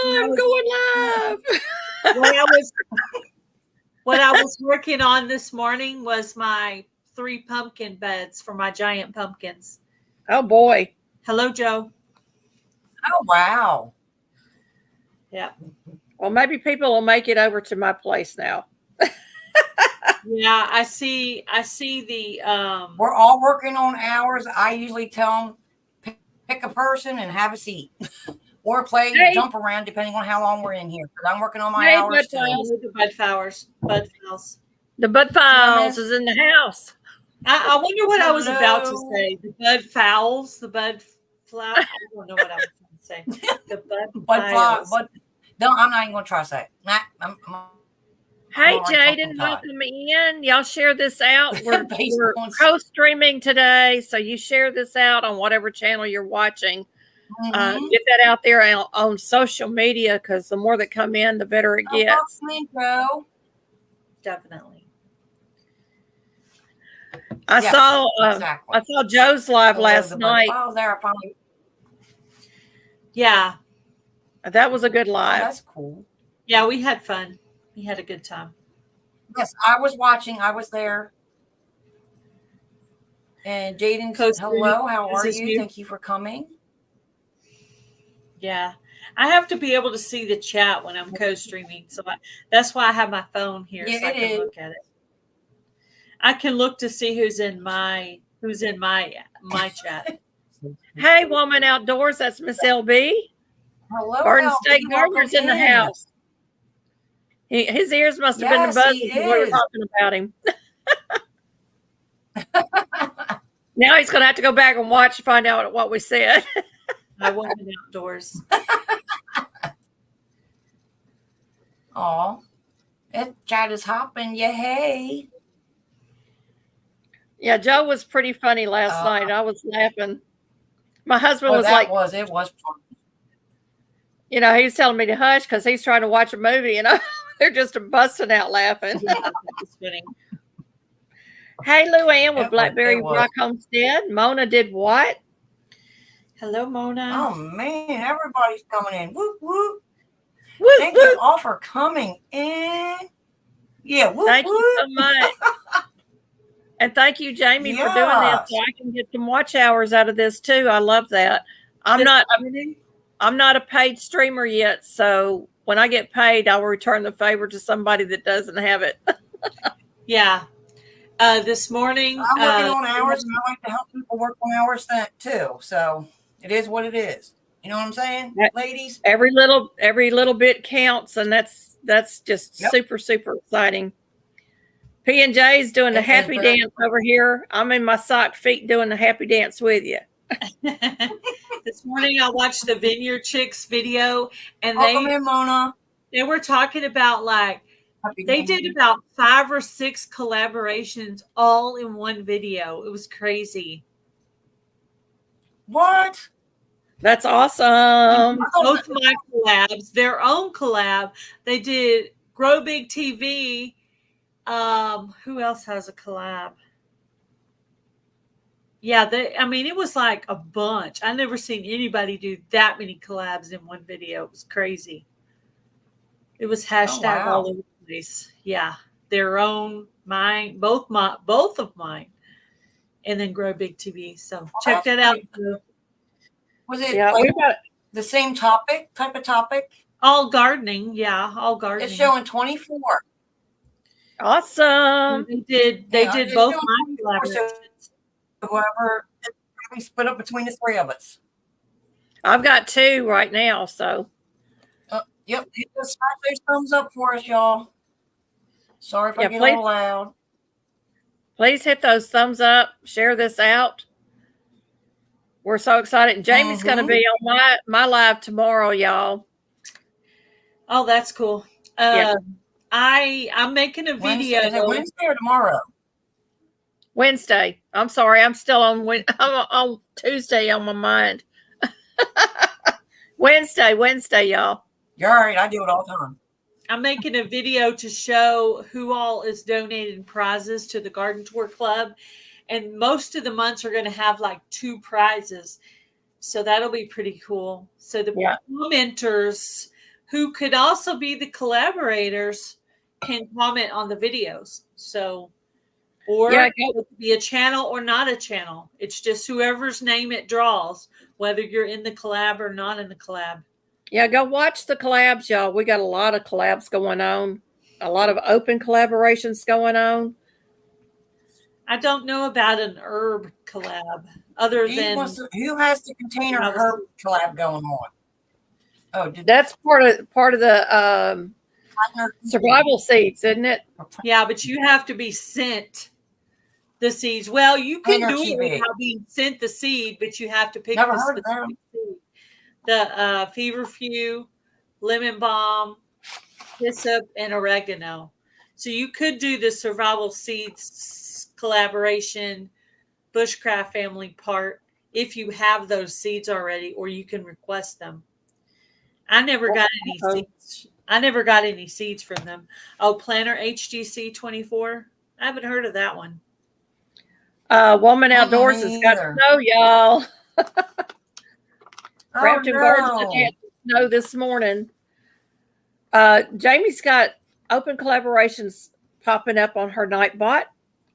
I'm going live. What I was working on this morning was my 3 pumpkin beds for my giant pumpkins. Oh boy. Hello, Joe. Oh wow. Yeah. Well, maybe people will make it over to my place now. Yeah, I see the We're all working on hours. I usually tell them pick a person and have a seat. Or play jump around depending on how long we're in here. Because I'm working on my hours too. The bud files. The bud files is in the house. I wonder what I was about to say. The bud fowls, the bud flower. I don't know what I was going to say. The bud files. No, I'm not even going to try to say it. Hey, Jaden, welcome in. Y'all share this out. We're co-streaming today, so you share this out on whatever channel you're watching. Mm-hmm. Get that out there on social media, because the more that come in, the better it gets. Definitely. I saw Joe's live last night. Yeah, that was a good live. Oh, that's cool. Yeah, we had fun. We had a good time. Yes, I was watching. I was there. And Jaden, hello. How are you? Thank you for coming. Yeah, I have to be able to see the chat when I'm co-streaming, so that's why I have my phone here, so I can look at it. I can look to see who's in my chat. Hey, Woman Outdoors, that's Miss LB. Hello, Garden State Gardener's in the house. His ears must have been buzzing when we were talking about him. Now he's going to have to go back and watch to find out what we said. I Woman Outdoors. Aw, that chat is hopping. Yeah, hey. Yeah, Joe was pretty funny last night. I was laughing. My husband was like, it was fun. You know, he was telling me to hush because he's trying to watch a movie, and they're just busting out laughing. Hey, Luann with Blackberry Rock Homestead. Mona did what? Hello, Mona. Oh, man, everybody's coming in. Whoop, whoop. Whoop, Thank you all for coming in. Yeah, whoop, Thank whoop. you so much. And thank you, Jamie, for doing this, so I can get some watch hours out of this too. I love that. I'm not a paid streamer yet, so when I get paid, I will return the favor to somebody that doesn't have it. Yeah. This morning, I'm working on hours, and I like to help people work on hours too. So it is what it is. You know what I'm saying, ladies? Every little bit counts, and that's just super, super exciting. P&J's doing the happy dance over here. I'm in my sock feet doing the happy dance with you. This morning I watched the Vineyard Chicks video, and they were talking about they did about 5 or 6 collaborations all in one video. It was crazy. What? That's awesome. Both my collabs, their own collab. They did Grow Big TV. Who else has a collab? Yeah, it was like a bunch. I never seen anybody do that many collabs in one video. It was crazy. It was hashtag all over the place. Yeah, their own, mine, both of mine, and then Grow Big TV. So check that out. Was it the same type of topic? All gardening, yeah, all gardening. It's showing 24. Awesome. They did both my collaborations. Whoever, we split up between the 3 of us. I've got 2 right now, so. Yep, just smash those thumbs up for us, y'all. Sorry if I get a little loud. Please hit those thumbs up. Share this out. We're so excited. And Jamie's going to be on my live tomorrow, y'all. Oh, that's cool. I'm making a video. Is it Wednesday or tomorrow? Wednesday. I'm sorry. I'm still on Tuesday on my mind. Wednesday, y'all. You're all right. I do it all the time. I'm making a video to show who all is donating prizes to the Garden Tour Club. And most of the months are going to have like 2 prizes. So that'll be pretty cool. So the commenters who could also be the collaborators can comment on the videos. So, or it could be a channel or not a channel. It's just whoever's name it draws, whether you're in the collab or not in the collab. Yeah, go watch the collabs, y'all. We got a lot of collabs going on, a lot of open collaborations going on. I don't know about an herb collab other than who has the container herb collab going on. Oh, that's part of the survival seeds, isn't it? Yeah, but you have to be sent the seeds. Well, you can do it without being sent the seed, but you have to pick the specific seed. The feverfew, lemon balm, hyssop, and oregano. So you could do the survival seeds collaboration bushcraft family part if you have those seeds already, or you can request them. I never got any seeds. I never got any seeds from them. Oh, Planner HGC 24. I haven't heard of that one. Woman Outdoors has got snow, y'all. Brampton Gardens had snow this morning. Jamie's got open collaborations popping up on her Nightbot,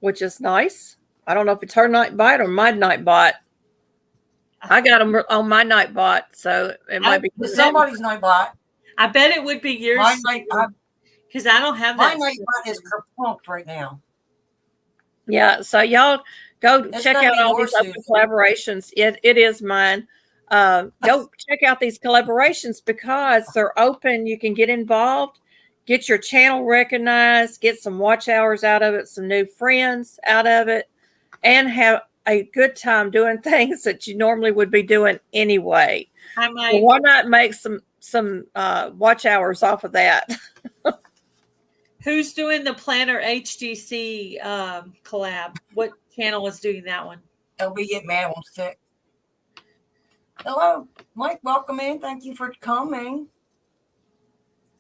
which is nice. I don't know if it's her Nightbot or my Nightbot. I got them on my Nightbot, so it might be somebody's Nightbot. I bet it would be yours because I don't have that. My Nightbot is pumped right now. Yeah, so y'all go check out all these open collaborations. It is mine. Go check out these collaborations because they're open. You can get involved, get your channel recognized, get some watch hours out of it, some new friends out of it, and have a good time doing things that you normally would be doing anyway. So why not make some watch hours off of that? Who's doing the Planner HGC collab? What channel is doing that one? LB Get Mad on Stick. Hello, Mike. Welcome in. Thank you for coming.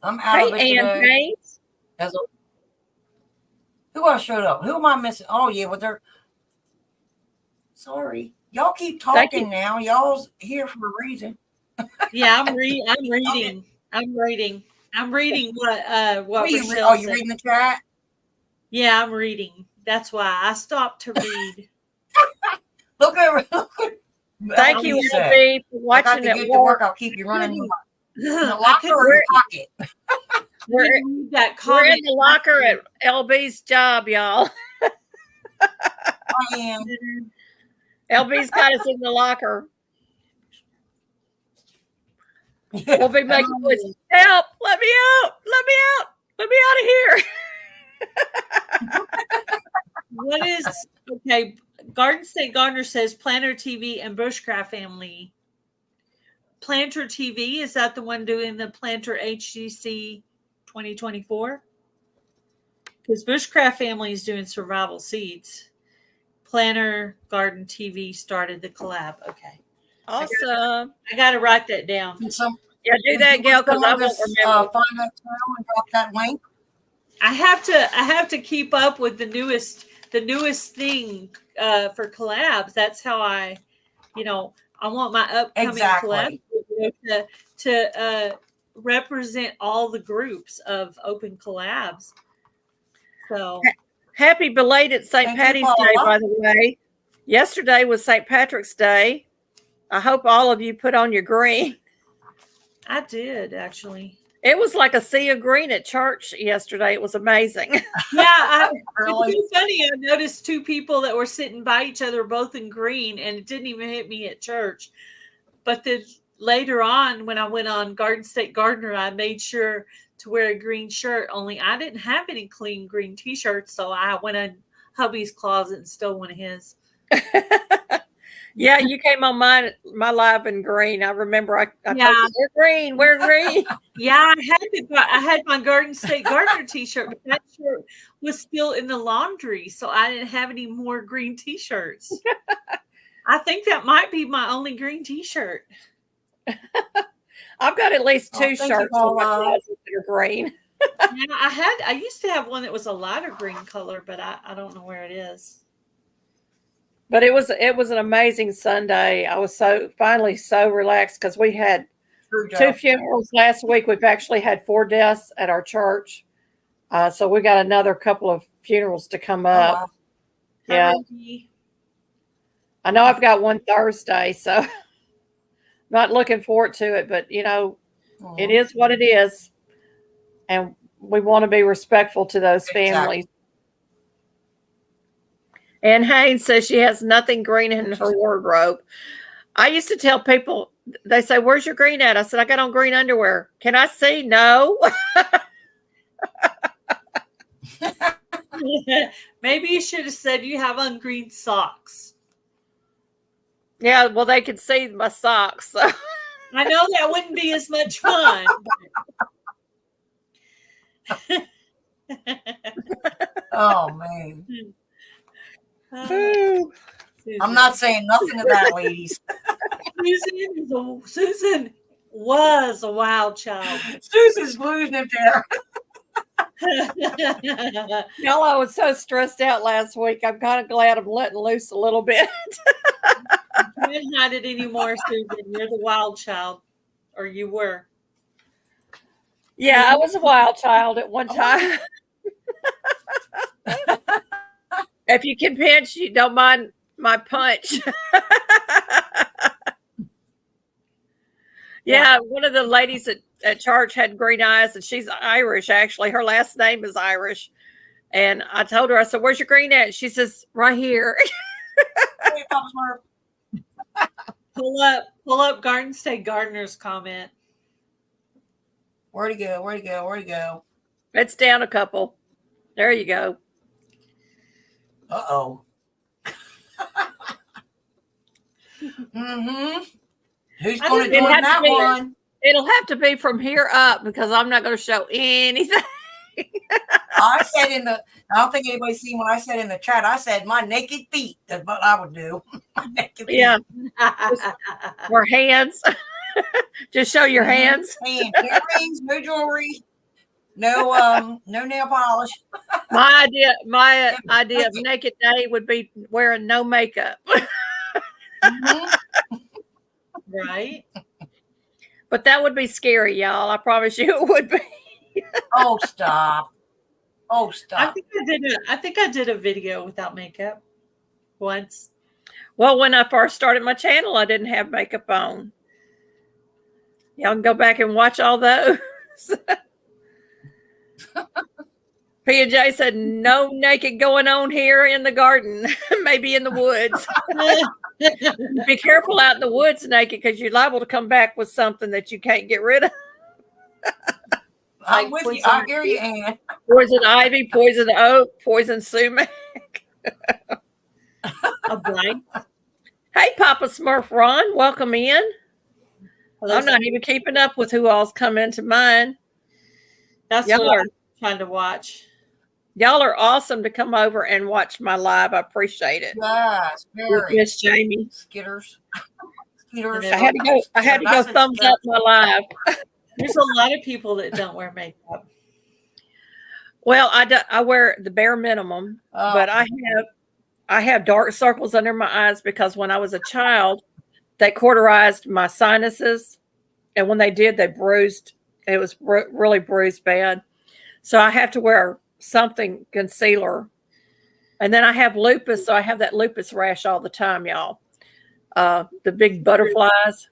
I'm out of it today. Who else showed up? Who am I missing? Oh yeah, well they're sorry. Y'all keep talking now. Y'all's here for a reason. Yeah, I'm reading. I'm reading what you reading the chat? Yeah, I'm reading. That's why I stopped to read. Look at Thank you, LB, for watching it. Work. I'll keep you running in the locker or your pocket. We're in the locker at LB's job, y'all. I am. LB's got us in the locker. We'll be making noises. Help! Let me out! Let me out! Let me out of here! What is okay? Garden State Gardener says Planter TV and Bushcraft Family. Planter TV, is that the one doing the Planter HGC 2024? Because Bushcraft Family is doing survival seeds. Planter Garden TV started the collab. Okay. Awesome. I got to write that down. Yeah, do that, Gail, because I won't remember. Find that channel and drop that link. I have to keep up with the newest thing for collabs. That's how I want my upcoming collab to represent all the groups of open collabs. So happy belated St. Patty's Day, by the way. Yesterday was St. Patrick's Day. I hope all of you put on your green. I did, actually. It was like a sea of green at church yesterday. It was amazing. Yeah, it's so funny. I noticed two people that were sitting by each other, both in green, and it didn't even hit me at church. But then later on, when I went on Garden State Gardener, I made sure to wear a green shirt. Only I didn't have any clean green T-shirts, so I went in hubby's closet and stole one of his. Yeah, you came on my live in green. I remember I told you, wear green. Yeah, I had my Garden State Gardener T-shirt, but that shirt was still in the laundry, so I didn't have any more green T-shirts. I think that might be my only green T-shirt. I've got at least two shirts on my closet that are green. Yeah, I used to have one that was a lighter green color, but I don't know where it is. But it was an amazing Sunday. I was finally so relaxed because we had 2 funerals last week. We've actually had 4 deaths at our church. So we got another couple of funerals to come up. wow. Yeah. I know I've got one Thursday, so not looking forward to it, but it is what it is. And we want to be respectful to those families. And Haynes says she has nothing green in her wardrobe. I used to tell people, they say, "Where's your green at?" I said, "I got on green underwear." Can I see? No. Maybe you should have said you have on green socks. Yeah, well, they could see my socks. So. I know that wouldn't be as much fun. Oh, man. I'm not saying nothing to that, ladies. Susan was a wild child. Susan's losing it there. Y'all, I was so stressed out last week. I'm kind of glad I'm letting loose a little bit. You can't hide it anymore, Susan. You're the wild child, or you were. Yeah, I was a wild child at one time. If you can pinch, you don't mind my punch. Yeah, one of the ladies at church had green eyes, and she's Irish, actually. Her last name is Irish. And I told her, I said, "Where's your green at?" She says, "Right here." Pull up Garden State Gardener's comment. Where'd he go? Where'd he go? Where'd he go? It's down a couple. There you go. Uh-oh. Who's going to join that one? It'll have to be from here up because I'm not going to show anything. I don't think anybody's seen what I said in the chat. I said my naked feet. That's what I would do. Yeah. Or hands. Just show your hands. Hands. No rings, no jewelry, no nail polish. My idea of naked day would be wearing no makeup. Right. But that would be scary, y'all. I promise you it would be. Oh, stop. Oh, stop. I think I did a video without makeup once. Well, when I first started my channel, I didn't have makeup on. Y'all can go back and watch all those. P&J said, "No naked going on here in the garden, maybe in the woods." Be careful out in the woods naked because you're liable to come back with something that you can't get rid of. I'm with you. I hear you, Ann. Poison ivy, poison oak, poison sumac. A blank. Hey, Papa Smurf Ron, welcome in. I'm not even keeping up with who all's come into mine. That's what I'm trying to watch. Y'all are awesome to come over and watch my live. I appreciate it. Yes, very. Miss Jamie. Skitters. I had to go thumbs up my live. There's a lot of people that don't wear makeup. Well, I wear the bare minimum, but I have dark circles under my eyes because when I was a child, they cauterized my sinuses, and when they did, they bruised. It was really bruised bad. So I have to wear something concealer. And then I have lupus, so I have that lupus rash all the time, y'all. The big butterflies.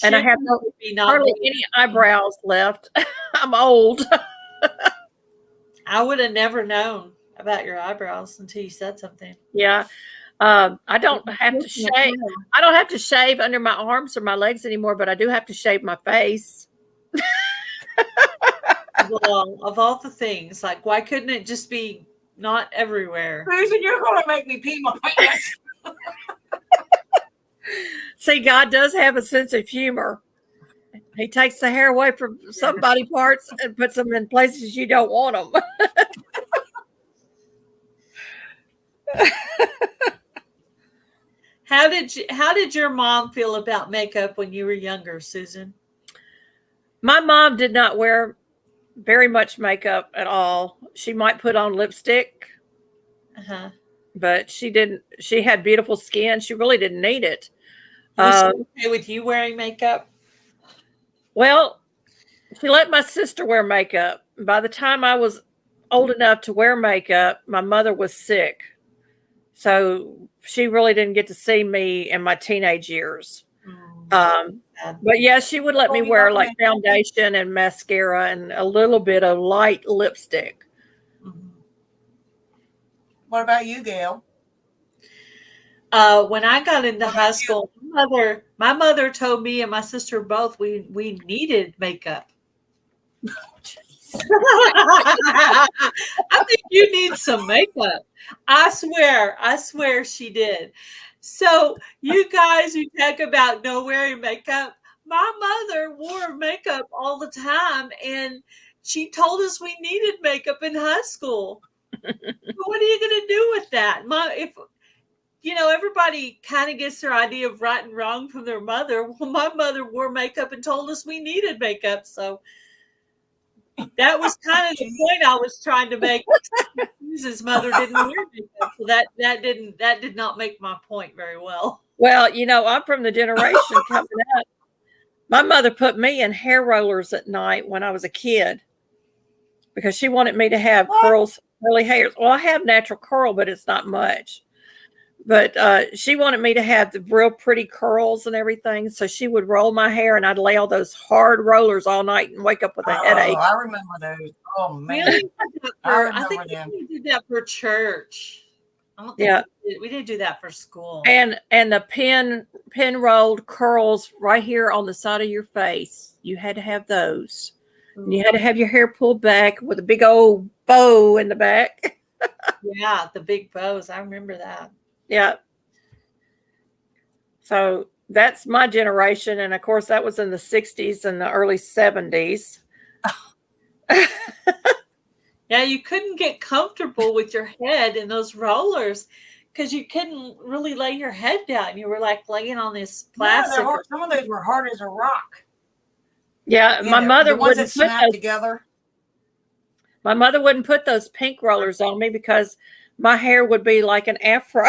And I have hardly any eyebrows left. I'm old. I would have never known about your eyebrows until you said something. Yeah. I don't have to shave. I don't have to shave under my arms or my legs anymore, but I do have to shave my face. Well, of all the things, like, why couldn't it just be not everywhere? Susan, you're going to make me pee my pants. See, God does have a sense of humor. He takes the hair away from some body parts and puts them in places you don't want them. How did your mom feel about makeup when you were younger, Susan? My mom did not wear very much makeup at all. She might put on lipstick, but she didn't. She had beautiful skin. She really didn't need it. Was she okay with you wearing makeup? Well, she let my sister wear makeup. By the time I was old enough to wear makeup, my mother was sick. So she really didn't get to see me in my teenage years. But yeah, she would let me wear like foundation and mascara and a little bit of light lipstick. What about you, Gail? When I got into high school, my mother told me and my sister both we needed makeup. I think you need some makeup. I swear she did. So you guys who talk about no wearing makeup, my mother wore makeup all the time, and she told us we needed makeup in high school. What are you going to do with that? If everybody kind of gets their idea of right and wrong from their mother. Well, my mother wore makeup and told us we needed makeup, so that was kind of the point I was trying to make. His mother didn't wear makeup, so that did not make my point very well. Well, I'm from the generation coming up. My mother put me in hair rollers at night when I was a kid because she wanted me to have curly hairs. Well, I have natural curl, but it's not much. But she wanted me to have the real pretty curls and everything. So she would roll my hair and I'd lay all those hard rollers all night and wake up with a headache. I remember those. Oh, man. I think we did that for church. We didn't do that for school. And the pin rolled curls right here on the side of your face. You had to have those. And you had to have your hair pulled back with a big old bow in the back. Yeah, the big bows. I remember that. Yeah. So that's my generation. And of course, that was in the 60s and the early 70s. Yeah, you couldn't get comfortable with your head in those rollers because you couldn't really lay your head down. You were like laying on this plastic. Yeah, some of those were hard as a rock. Yeah, my mother wouldn't put those together. My mother wouldn't put those pink rollers on me because my hair would be like an afro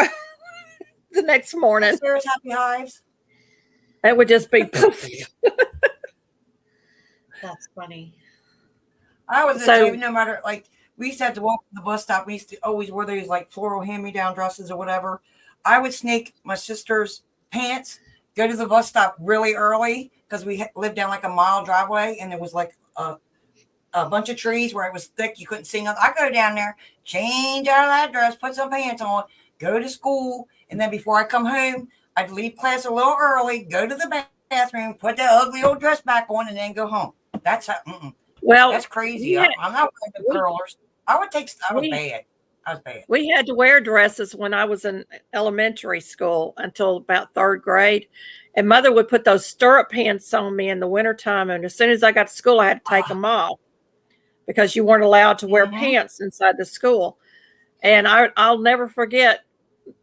the next morning. Sarah's happy hives. That would just be. That's funny. I was no matter, like, we used to have to walk to the bus stop. We used to always wear those like floral hand-me-down dresses or whatever. I would sneak my sister's pants, go to the bus stop really early because we lived down like a mile driveway and there was like a bunch of trees where it was thick. You couldn't see nothing. I go down there, change out of that dress, put some pants on, go to school. And then before I come home, I'd leave class a little early, go to the bathroom, put that ugly old dress back on and then go home. That's how, well, that's crazy. I'm not wearing the curlers. I was bad. I was bad. We had to wear dresses when I was in elementary school until about third grade. And mother would put those stirrup pants on me in the wintertime. And as soon as I got to school, I had to take them off because you weren't allowed to wear pants inside the school. And I'll never forget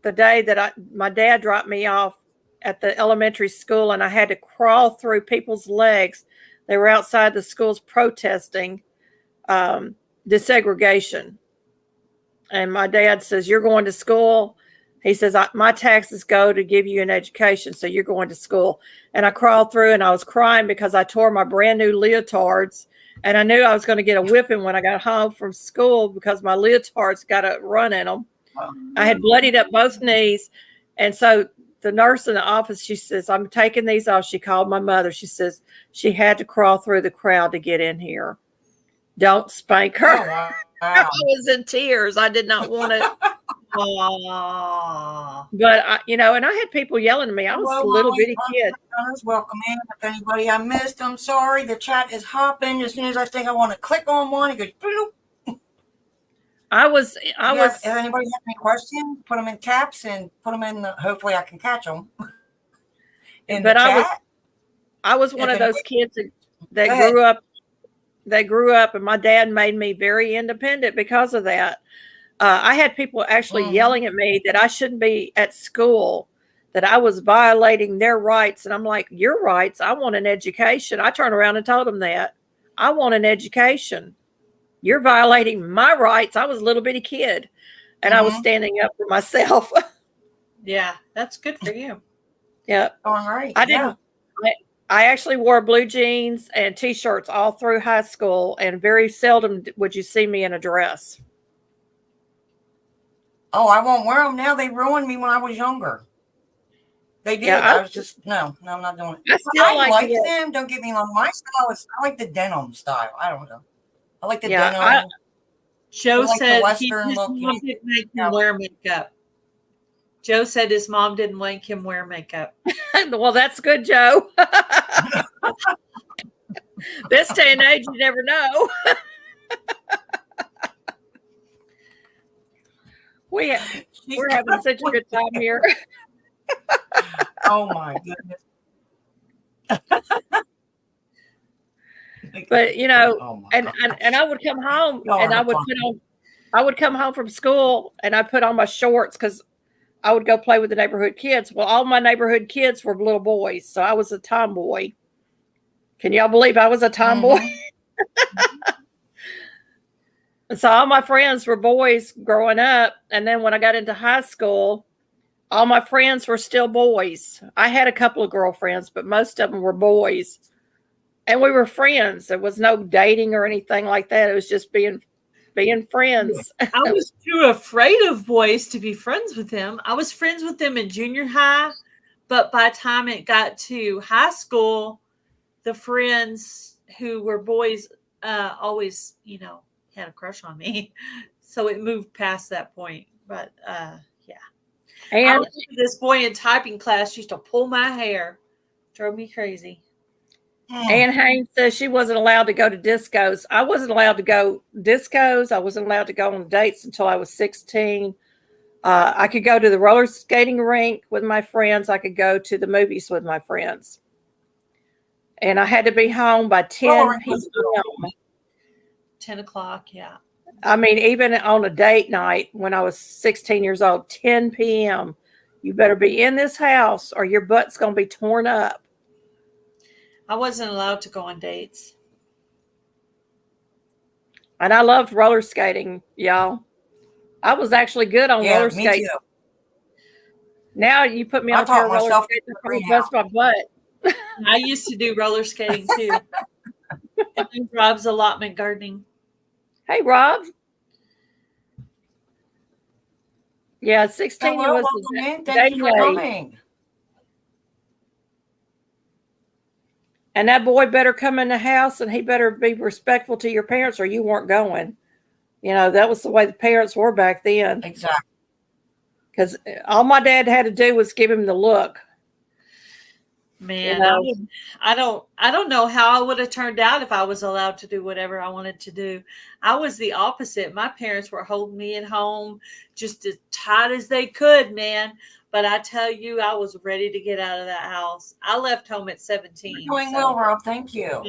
the day that my dad dropped me off at the elementary school and I had to crawl through people's legs. They were outside the schools protesting desegregation. And my dad says, "You're going to school." He says, "My taxes go to give you an education, so you're going to school." And I crawled through and I was crying because I tore my brand new leotards. And I knew I was going to get a whipping when I got home from school because my leotards got a run in them. I had bloodied up both knees. And so the nurse in the office, she says, "I'm taking these off." She called my mother. She says she had to crawl through the crowd to get in here. Don't spank her. Oh, wow. I was in tears. I did not want it. But, and I had people yelling at me. I was a little bitty kid. Welcome in. If anybody I missed, I'm sorry. The chat is hopping. As soon as I think I want to click on one, it goes bloop. If anybody has any questions, put them in caps and put them in hopefully I can catch them. I was one of those kids that grew up. They grew up and my dad made me very independent because of that. I had people actually yelling at me that I shouldn't be at school, that I was violating their rights. And I'm like, your rights? I want an education. I turned around and told them that. I want an education. You're violating my rights. I was a little bitty kid and I was standing up for myself. Yeah, that's good for you. Yeah. All right. I actually wore blue jeans and T-shirts all through high school, and very seldom would you see me in a dress. Oh, I won't wear them now. They ruined me when I was younger. They did. Yeah, I was just no, I'm not doing it. I still like them. Don't get me wrong. My style is I like the denim style. I don't know. I like the denim. Joe like said his mom didn't make him wear makeup. Joe said his mom didn't make him wear makeup. Well, that's good, Joe. This day and age, you never know. We're having such a good time here. Oh my goodness. But and I would come home and I would come home from school and I'd put on my shorts because I would go play with the neighborhood kids. Well, all my neighborhood kids were little boys, so I was a tomboy. Can y'all believe I was a tomboy? Mm-hmm. And so all my friends were boys growing up, and then when I got into high school, all my friends were still boys. I had a couple of girlfriends, but most of them were boys. And we were friends. There was no dating or anything like that. It was just being friends. I was too afraid of boys to be friends with them. I was friends with them in junior high, but by the time it got to high school, the friends who were boys always, had a crush on me. So it moved past that point. But yeah. And I this boy in typing class used to pull my hair. Drove me crazy. Ann Haynes says she wasn't allowed to go to discos. I wasn't allowed to go discos. I wasn't allowed to go on dates until I was 16. I could go to the roller skating rink with my friends. I could go to the movies with my friends. And I had to be home by 10 p.m. 10 o'clock, yeah. I mean, even on a date night when I was 16 years old, 10 p.m., you better be in this house or your butt's going to be torn up. I wasn't allowed to go on dates. And I loved roller skating, y'all. I was actually good on roller skating. Now you put me on a pair of roller skates, I'm going to bust my butt. I used to do roller skating too. And Rob's allotment gardening. Hey, Rob. Yeah, 16 Hello, was welcome in. Thank you for coming. And that boy better come in the house and he better be respectful to your parents or you weren't going. That was the way the parents were back then. Exactly. Because all my dad had to do was give him the look. Man, I don't know how I would have turned out if I was allowed to do whatever I wanted to do. I was the opposite. My parents were holding me at home just as tight as they could, man. But I tell you, I was ready to get out of that house. I left home at 17. You're doing well, Rob. Thank you.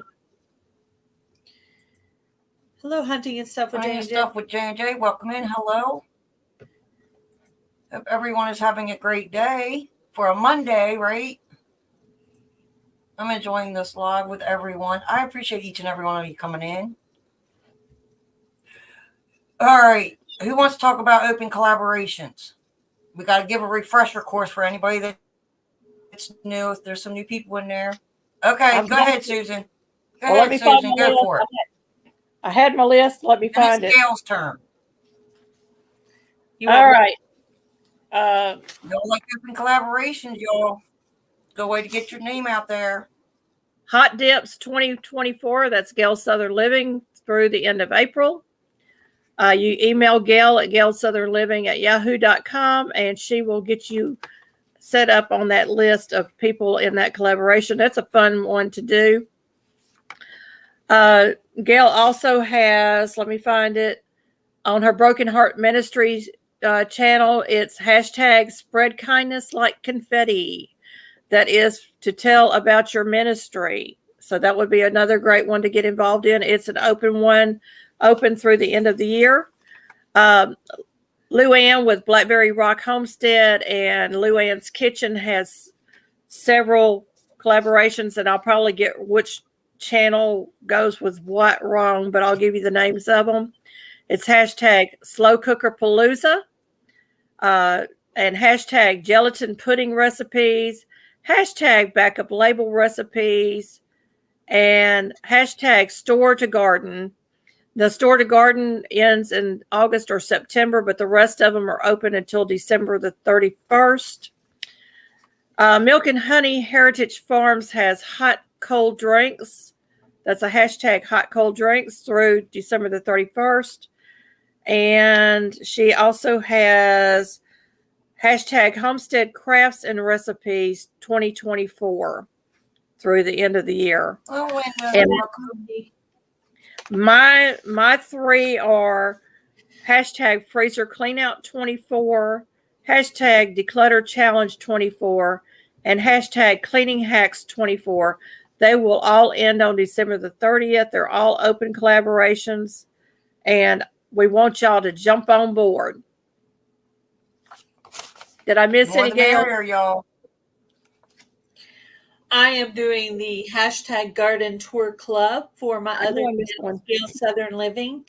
Hello, Hunting and Stuff with J&J. Welcome in. Hello. Hope everyone is having a great day for a Monday, right? I'm enjoying this live with everyone. I appreciate each and every one of you coming in. All right. Who wants to talk about open collaborations? We got to give a refresher course for anybody that's new. If there's some new people in there. Okay, go ahead, Susan. Go ahead, Susan. Go for it. I had my list. Let me find it. It's Gail's turn. All right. Y'all like open collaborations, y'all. Good way to get your name out there. Hot Dips 2024. That's Gail Southern Living through the end of April. You email Gail at gailsouthernliving@yahoo.com and she will get you set up on that list of people in that collaboration. That's a fun one to do. Gail also has, let me find it, on her Broken Heart Ministries channel, it's hashtag spread kindness like confetti. That is to tell about your ministry. So that would be another great one to get involved in. It's an open one, open through the end of the year. Lou Ann with Blackberry Rock Homestead and Lou Ann's Kitchen has several collaborations, and I'll probably get which channel goes with what wrong, but I'll give you the names of them. It's hashtag Slow Cooker Palooza and hashtag Gelatin Pudding Recipes, hashtag backup label recipes, and hashtag store to garden. The store to garden ends in August or September, but the rest of them are open until December the 31st. Milk and Honey Heritage Farms has hot cold drinks. That's a hashtag hot cold drinks through December the 31st. And she also has hashtag Homestead Crafts and Recipes 2024 through the end of the year. Oh, and my three are hashtag Freezer Cleanout 24, hashtag Declutter Challenge 24, and hashtag Cleaning Hacks 24. They will all end on December the 30th. They're all open collaborations, and we want y'all to jump on board. Did I miss any, Gail? Y'all. I am doing the hashtag Garden Tour Club for my other Gail Southern Living.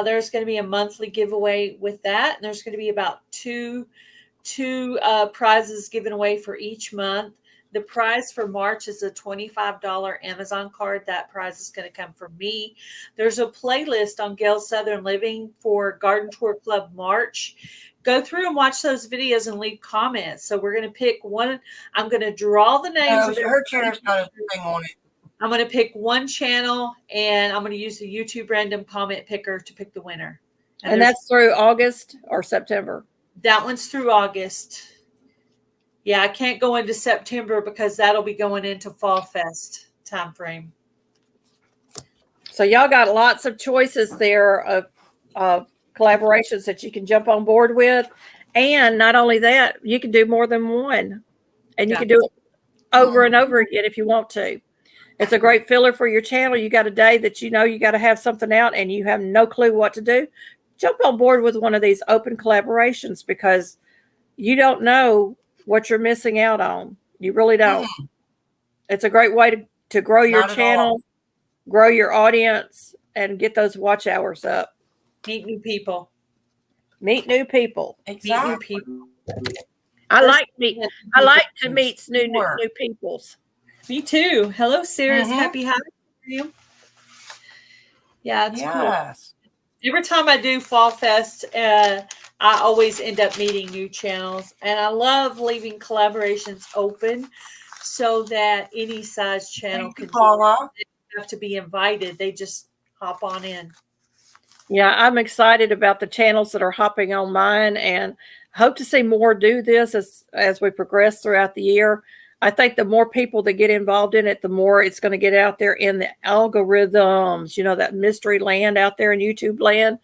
There's going to be a monthly giveaway with that, and there's going to be about two prizes given away for each month. The prize for March is a $25 Amazon card. That prize is going to come from me. There's a playlist on Gail Southern Living for Garden Tour Club March. Go through and watch those videos and leave comments. So we're going to pick one. I'm going to draw the names. Her chair's got a thing on it. I'm going to pick one channel, and I'm going to use the YouTube random comment picker to pick the winner. And that's through August or September? That one's through August. Yeah, I can't go into September because that'll be going into Fall Fest time frame. So y'all got lots of choices there of collaborations that you can jump on board with. And not only that, you can do more than one. And you can do it over and over again if you want to. It's a great filler for your channel. You got a day that you know you got to have something out and you have no clue what to do. Jump on board with one of these open collaborations because you don't know what you're missing out on. You really don't. It's a great way to grow your channel, grow your audience, and get those watch hours up. Meet new people. Meet new people. Exactly. Meet new people. I like to meet new peoples. Me too. Hello, Sarah's happy house for you. Yeah, it's cool. Every time I do Fall Fest, I always end up meeting new channels, and I love leaving collaborations open so that any size channel can have to be invited. They just hop on in. Yeah, I'm excited about the channels that are hopping on mine, and hope to see more do this as we progress throughout the year. I think the more people that get involved in it, the more it's going to get out there in the algorithms, that mystery land out there in YouTube land.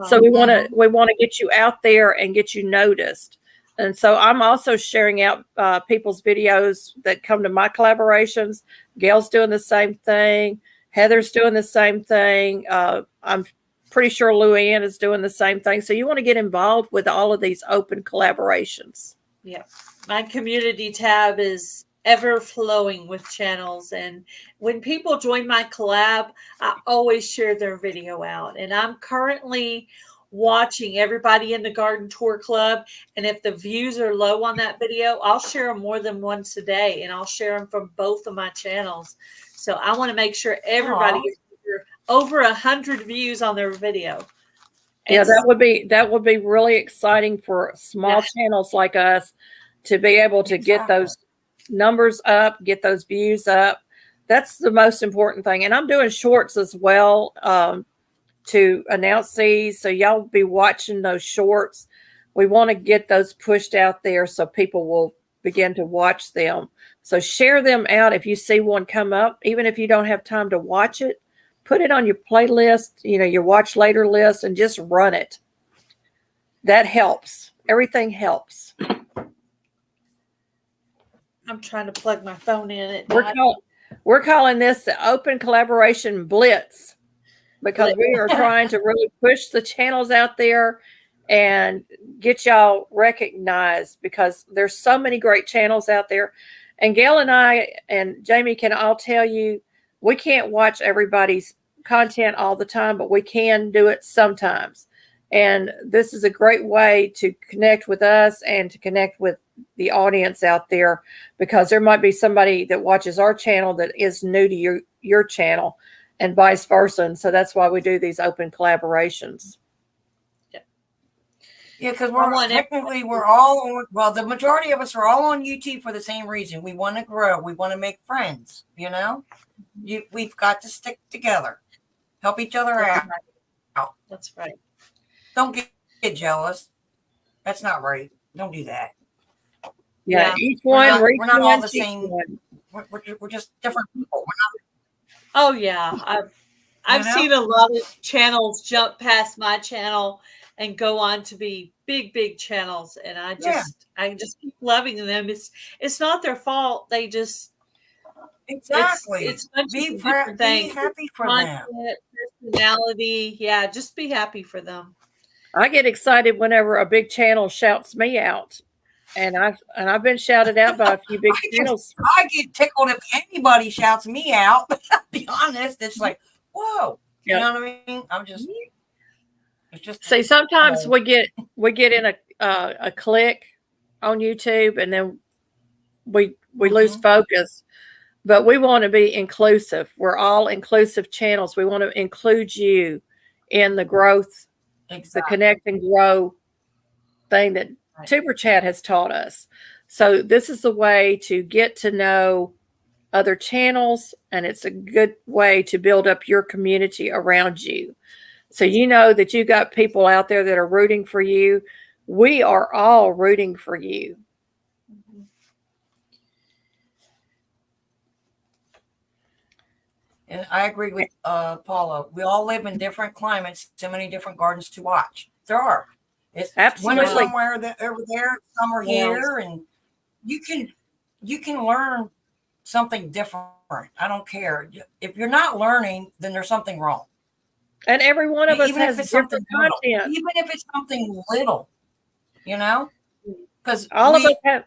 So we want to get you out there and get you noticed. And so I'm also sharing out people's videos that come to my collaborations. Gail's doing the same thing. Heather's doing the same thing. I'm pretty sure Luann is doing the same thing. So you want to get involved with all of these open collaborations. Yeah. My community tab is ever flowing with channels. And when people join my collab, I always share their video out. And I'm currently watching everybody in the Garden Tour Club. And if the views are low on that video, I'll share them more than once a day. And I'll share them from both of my channels. So I want to make sure everybody gets over 100 views on their video. And yeah, that would be really exciting for small channels like us to be able to get those numbers up, get those views up. That's the most important thing. And I'm doing shorts as well to announce these. So y'all be watching those shorts. We want to get those pushed out there so people will begin to watch them. So share them out if you see one come up, even if you don't have time to watch it. Put it on your playlist, your watch later list, and just run it. That helps. Everything helps. I'm trying to plug my phone in. We're calling this the Open Collaboration Blitz because we are trying to really push the channels out there and get y'all recognized because there's so many great channels out there. And Gail and I and Jamie can all tell you, we can't watch everybody's content all the time, but we can do it sometimes. And this is a great way to connect with us and to connect with the audience out there, because there might be somebody that watches our channel that is new to your channel and vice versa. And so that's why we do these open collaborations. Yeah, because we're all on, well, the majority of us are all on YouTube for the same reason. We want to grow. We want to make friends, we've got to stick together, help each other out. That's right. Don't get jealous. That's not right. Don't do that. Yeah. Each one, we're not all the same. We're just different people. Oh yeah. I've seen a lot of channels jump past my channel and go on to be big channels, and I just keep loving them. It's not their fault. They just it's be happy for them. Personality, yeah, just be happy for them. I get excited whenever a big channel shouts me out, and I've been shouted out by a few big channels. I get tickled if anybody shouts me out. I'll be honest, it's like, whoa, you know what I mean? It's just see. Sometimes we get in a click on YouTube, and then we lose focus. But we want to be inclusive. We're all inclusive channels. We want to include you in the growth, the connect and grow thing that Tuber Chat has taught us. So this is the way to get to know other channels, and it's a good way to build up your community around you. So you know that you got people out there that are rooting for you. We are all rooting for you. And I agree with Paula. We all live in different climates, so many different gardens to watch. There are. It's winter somewhere over there, summer here, and you can learn something different. I don't care. If you're not learning, then there's something wrong. And every one of us has different content. Even if it's something little, because all of us have.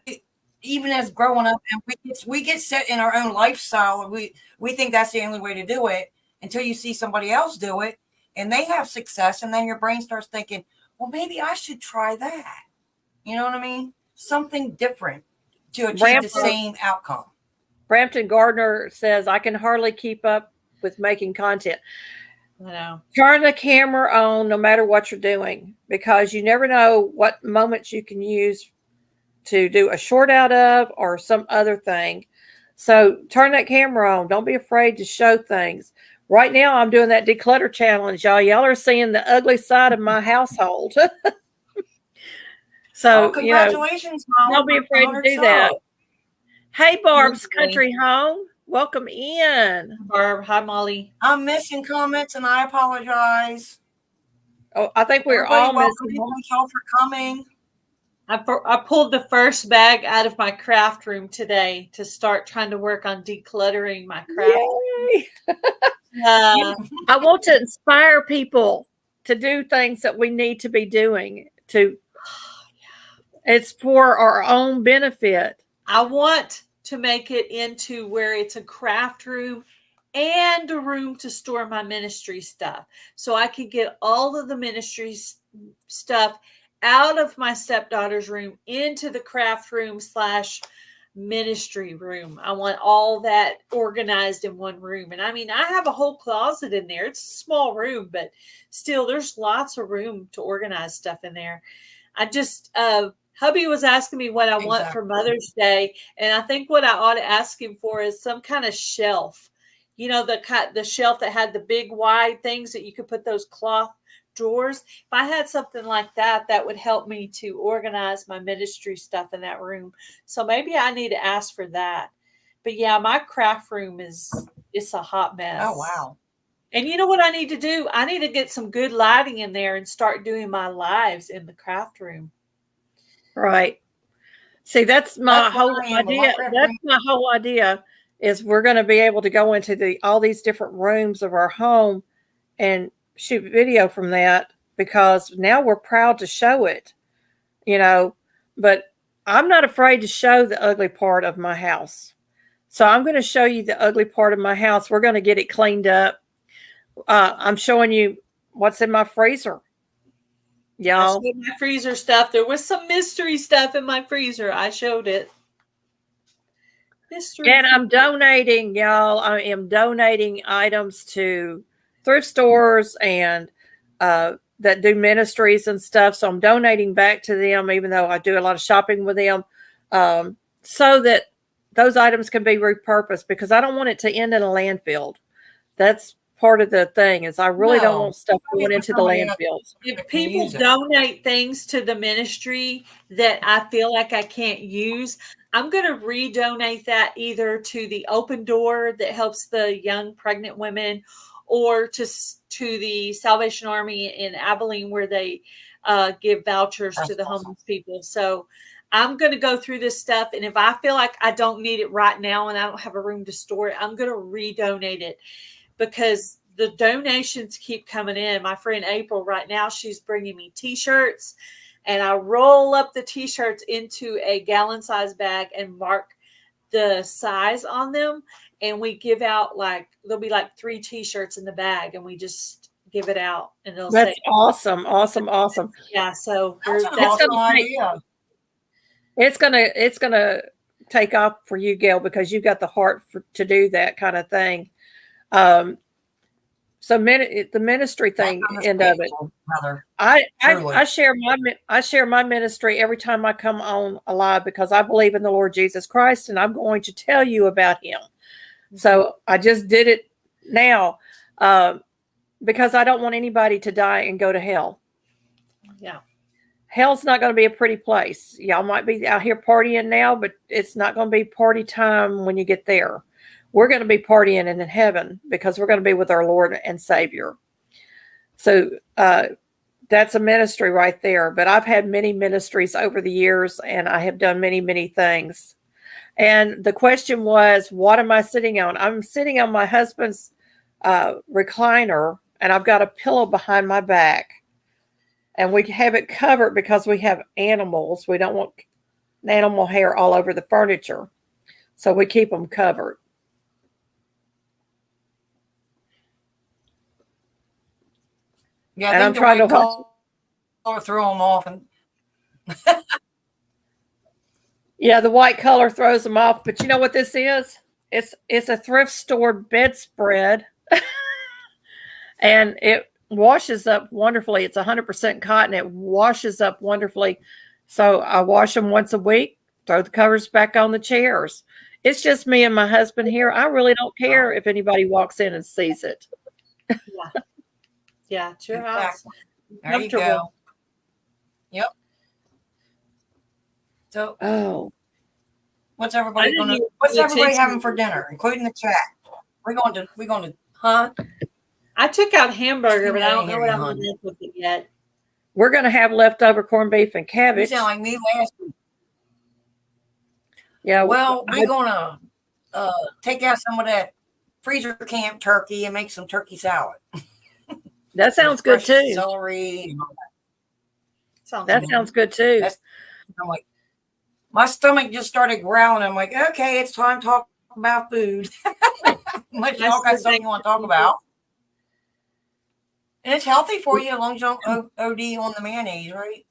Even as growing up, and we get set in our own lifestyle. We think that's the only way to do it until you see somebody else do it and they have success, and then your brain starts thinking, well, maybe I should try that. You know what I mean? Something different to achieve the same outcome. Brampton Gardner says, I can hardly keep up with making content. I know. Turn the camera on no matter what you're doing, because you never know what moments you can use to do a short out of or some other thing. So turn that camera on. Don't be afraid to show things. Right now, I'm doing that declutter challenge, y'all. Y'all are seeing the ugly side of my household. So, congratulations, Mom. Don't be afraid to do that. Hey, Barb's Country Home. Welcome in. Barb, hi, Molly. I'm missing comments, and I apologize. Oh, I think we're all missing. Thank y'all for coming. I pulled the first bag out of my craft room today to start trying to work on decluttering my craft. Yay. I want to inspire people to do things that we need to be doing. It's for our own benefit. I want to make it into where it's a craft room and a room to store my ministry stuff. So I could get all of the ministry stuff out of my stepdaughter's room into the craft room / ministry room. I want all that organized in one room. And I mean, I have a whole closet in there. It's a small room, but still there's lots of room to organize stuff in there. I just, hubby was asking me what I want for Mother's Day. And I think what I ought to ask him for is some kind of shelf. The shelf that had the big wide things that you could put those cloth drawers. If I had something like that, that would help me to organize my ministry stuff in that room. So maybe I need to ask for that. But yeah, my craft room it's a hot mess. Oh, wow. And you know what I need to do? I need to get some good lighting in there and start doing my lives in the craft room. Right. See, that's my whole idea. That's my whole idea is we're going to be able to go into all these different rooms of our home and shoot video from that, because now we're proud to show it, but I'm not afraid to show the ugly part of my house. So I'm going to show you the ugly part of my house. We're going to get it cleaned up. I'm showing you what's in my freezer. y'all. I showed my freezer stuff. There was some mystery stuff in my freezer. I showed it. Mystery. And I'm donating, y'all. I am donating items to thrift stores and that do ministries and stuff. So I'm donating back to them, even though I do a lot of shopping with them, so that those items can be repurposed, because I don't want it to end in a landfill. That's part of the thing, is I really don't want stuff going into the landfills. If people donate things to the ministry that I feel like I can't use, I'm going to redonate that either to the Open Door that helps the young pregnant women, or to the Salvation Army in Abilene, where they give vouchers to the homeless people. So I'm going to go through this stuff, and if I feel like I don't need it right now and I don't have a room to store it, I'm going to redonate it, because the donations keep coming in. My friend April right now, she's bringing me T-shirts, and I roll up the T-shirts into a gallon size bag and mark the size on them. And we give out there'll be 3 T-shirts in the bag, and we just give it out. And they'll That's awesome. Awesome. Yeah. So that's an awesome idea. It's gonna take off for you, Gail, because you've got the heart to do that kind of thing. So the ministry thing, end of it. I share my ministry every time I come on live, because I believe in the Lord Jesus Christ, and I'm going to tell you about him. So I just did it now, because I don't want anybody to die and go to hell. Yeah. Hell's not going to be a pretty place. Y'all might be out here partying now, but it's not going to be party time when you get there. We're going to be partying in heaven, because we're going to be with our Lord and Savior. So that's a ministry right there. But I've had many ministries over the years, and I have done many, many things. And the question was, what am I sitting on? I'm sitting on my husband's recliner, and I've got a pillow behind my back. And we have it covered because we have animals. We don't want animal hair all over the furniture. So we keep them covered. Yeah, and I'm trying to throw them off. And yeah, the white color throws them off. But you know what this is? It's a thrift store bedspread. And it washes up wonderfully. It's 100% cotton. It washes up wonderfully. So I wash them once a week, throw the covers back on the chairs. It's just me and my husband here. I really don't care if anybody walks in and sees it. Yeah. Yeah, it's your house. There you go. Yep. So, what's everybody having for dinner, including the chat? We're going to hunt. I took out hamburger, but I don't know what I'm going to do with it yet. We're going to have leftover corned beef and cabbage. You sound like me last week. Yeah. Well, we're going to take out some of that freezer camp turkey and make some turkey salad. That sounds good too. Celery. And all that sounds good too. I'm like, my stomach just started growling. I'm like, okay, it's time to talk about food. Unless y'all got something you want to talk about. And it's healthy for you as long as you don't OD on the mayonnaise, right?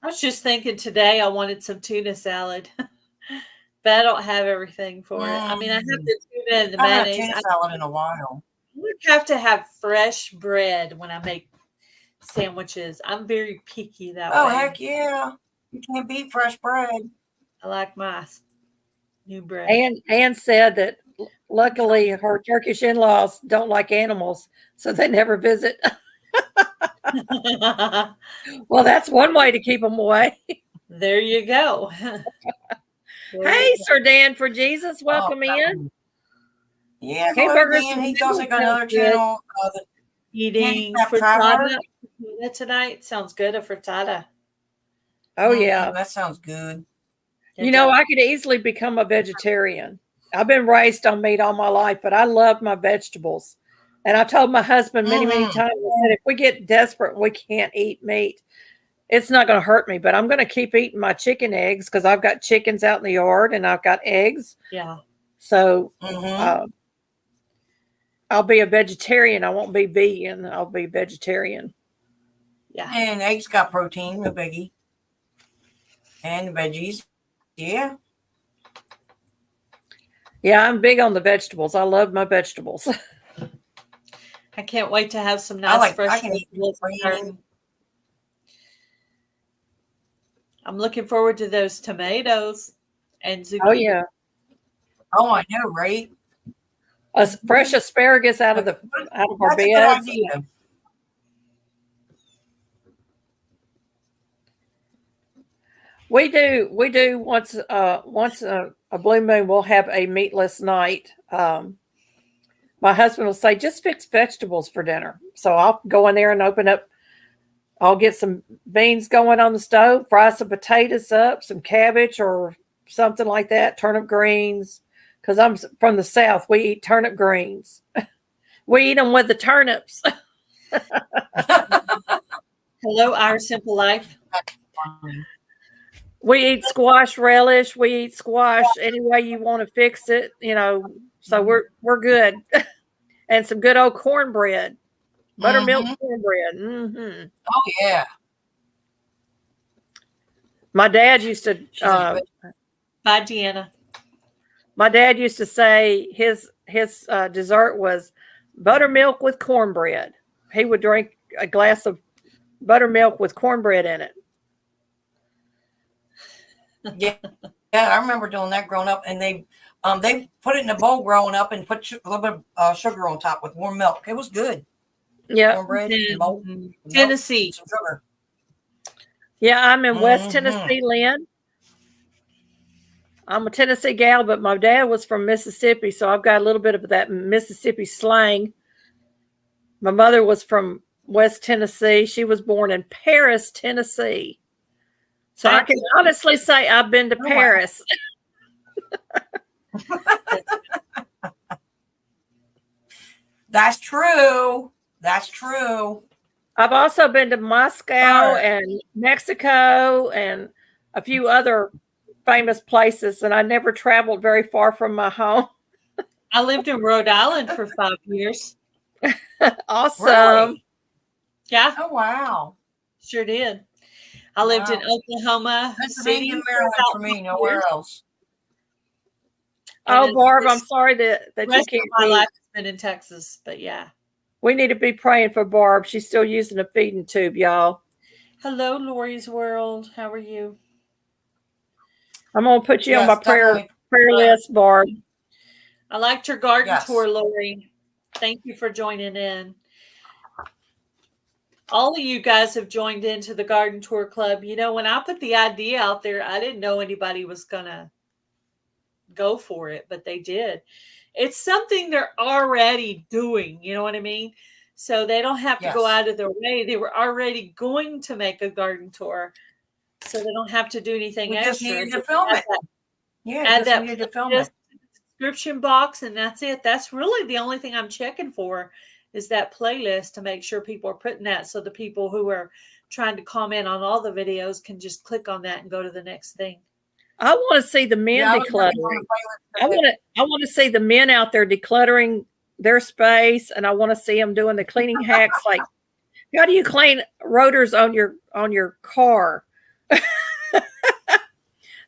I was just thinking today I wanted some tuna salad, but I don't have everything for it. I mean, I have the tuna and the mayonnaise. I haven't had tuna salad in a while. I would have to have fresh bread when I make sandwiches. I'm very picky that way. Oh, heck yeah. You can't beat fresh bread. I like my new bread. Ann said that luckily her Turkish in-laws don't like animals, so they never visit. Well, that's one way to keep them away. There you go. Hey, Sir Dan for Jesus, welcome in. Yeah, he's also got another channel. Eating frittata tonight. Sounds good, a frittata. Oh, yeah. That sounds good. You know, I could easily become a vegetarian. I've been raised on meat all my life, but I love my vegetables. And I told my husband many, many times that if we get desperate and we can't eat meat, it's not going to hurt me, but I'm going to keep eating my chicken eggs because I've got chickens out in the yard and I've got eggs. Yeah. So I'll be a vegetarian. I won't be vegan. I'll be vegetarian. Yeah. And eggs got protein, no biggie. And veggies. Yeah. Yeah, I'm big on the vegetables. I love my vegetables. I can't wait to have some nice fresh I can eat vegetables. I'm looking forward to those tomatoes and zucchini. Oh yeah. Oh, I know, right? A fresh asparagus out of our That's beds. a good idea. We do once a blue moon we'll have a meatless night. My husband will say, just fix vegetables for dinner. So I'll go in there and I'll get some beans going on the stove, fry some potatoes up, some cabbage or something like that, turnip greens. Because I'm from the South, we eat turnip greens. We eat them with the turnips. Hello, Our Simple Life. We eat squash relish. We eat squash any way you want to fix it, So we're good. And some good old cornbread, buttermilk cornbread. Mm-hmm. Oh yeah. My dad used to. Bye, Deanna. My dad used to say his dessert was buttermilk with cornbread. He would drink a glass of buttermilk with cornbread in it. Yeah, I remember doing that growing up, and they put it in a bowl growing up and put a little bit of sugar on top with warm milk. It was good. Yeah, cornbread, Tennessee. Milk, some sugar. Yeah, I'm in West Tennessee, Lynn. I'm a Tennessee gal, but my dad was from Mississippi, so I've got a little bit of that Mississippi slang. My mother was from West Tennessee. She was born in Paris, Tennessee. So I can honestly say I've been to Paris. That's true. That's true. I've also been to Moscow and Mexico and a few other famous places, and I never traveled very far from my home. I lived in Rhode Island for 5 years. Awesome. Really? Yeah. Oh, wow. Sure did. I lived in Oklahoma City. Maryland for me, nowhere else. Oh, Barb, I'm sorry that you can't. My life has been in Texas, but yeah. We need to be praying for Barb. She's still using a feeding tube, y'all. Hello, Lori's World. How are you? I'm going to put you on my prayer list, Barb. I liked your garden tour, Lori. Thank you for joining in. All of you guys have joined into the garden tour club. You know, when I put the idea out there, I didn't know anybody was going to go for it, but they did. It's something they're already doing. You know what I mean? So they don't have to go out of their way. They were already going to make a garden tour. So they don't have to do anything extra. Just needed to film it. Yeah, add that needed to film it. Description box, and that's it. That's really the only thing I'm checking for is that playlist to make sure people are putting that, so the people who are trying to comment on all the videos can just click on that and go to the next thing. I want to see the men decluttering. I want to see the men out there decluttering their space, and I want to see them doing the cleaning hacks. Like, how do you clean rotors on your car?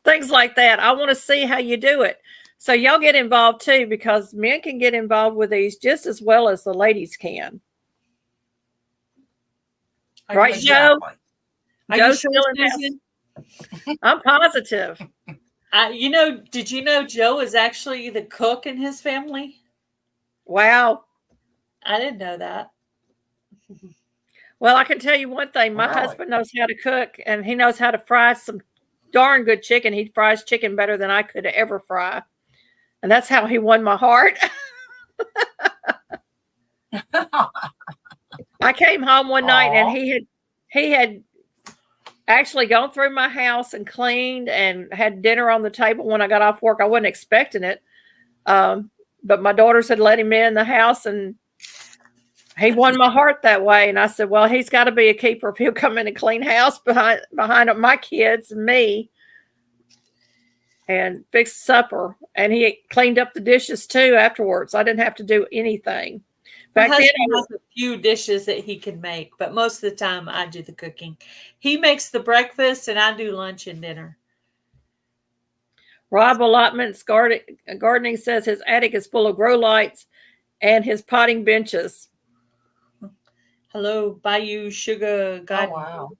Things like that. I want to see how you do it. So y'all get involved too, because men can get involved with these just as well as the ladies can. Right, Joe? Joe's still in. I'm positive. Did you know Joe is actually the cook in his family? Wow. I didn't know that. Well, I can tell you one thing. My husband knows how to cook, and he knows how to fry some darn good chicken. He fries chicken better than I could ever fry. And that's how he won my heart. I came home one night and he had actually gone through my house and cleaned and had dinner on the table when I got off work. I wasn't expecting it. But my daughters had let him in the house, and he won my heart that way. And I said, well, he's got to be a keeper if he'll come in and clean house behind my kids and me and fix supper. And he cleaned up the dishes too afterwards. I didn't have to do anything. My husband has a few dishes that he can make, but most of the time I do the cooking. He makes the breakfast and I do lunch and dinner. Rob Allotments Gardening says his attic is full of grow lights and his potting benches. Hello, Bayou Sugar Garden. Oh, wow.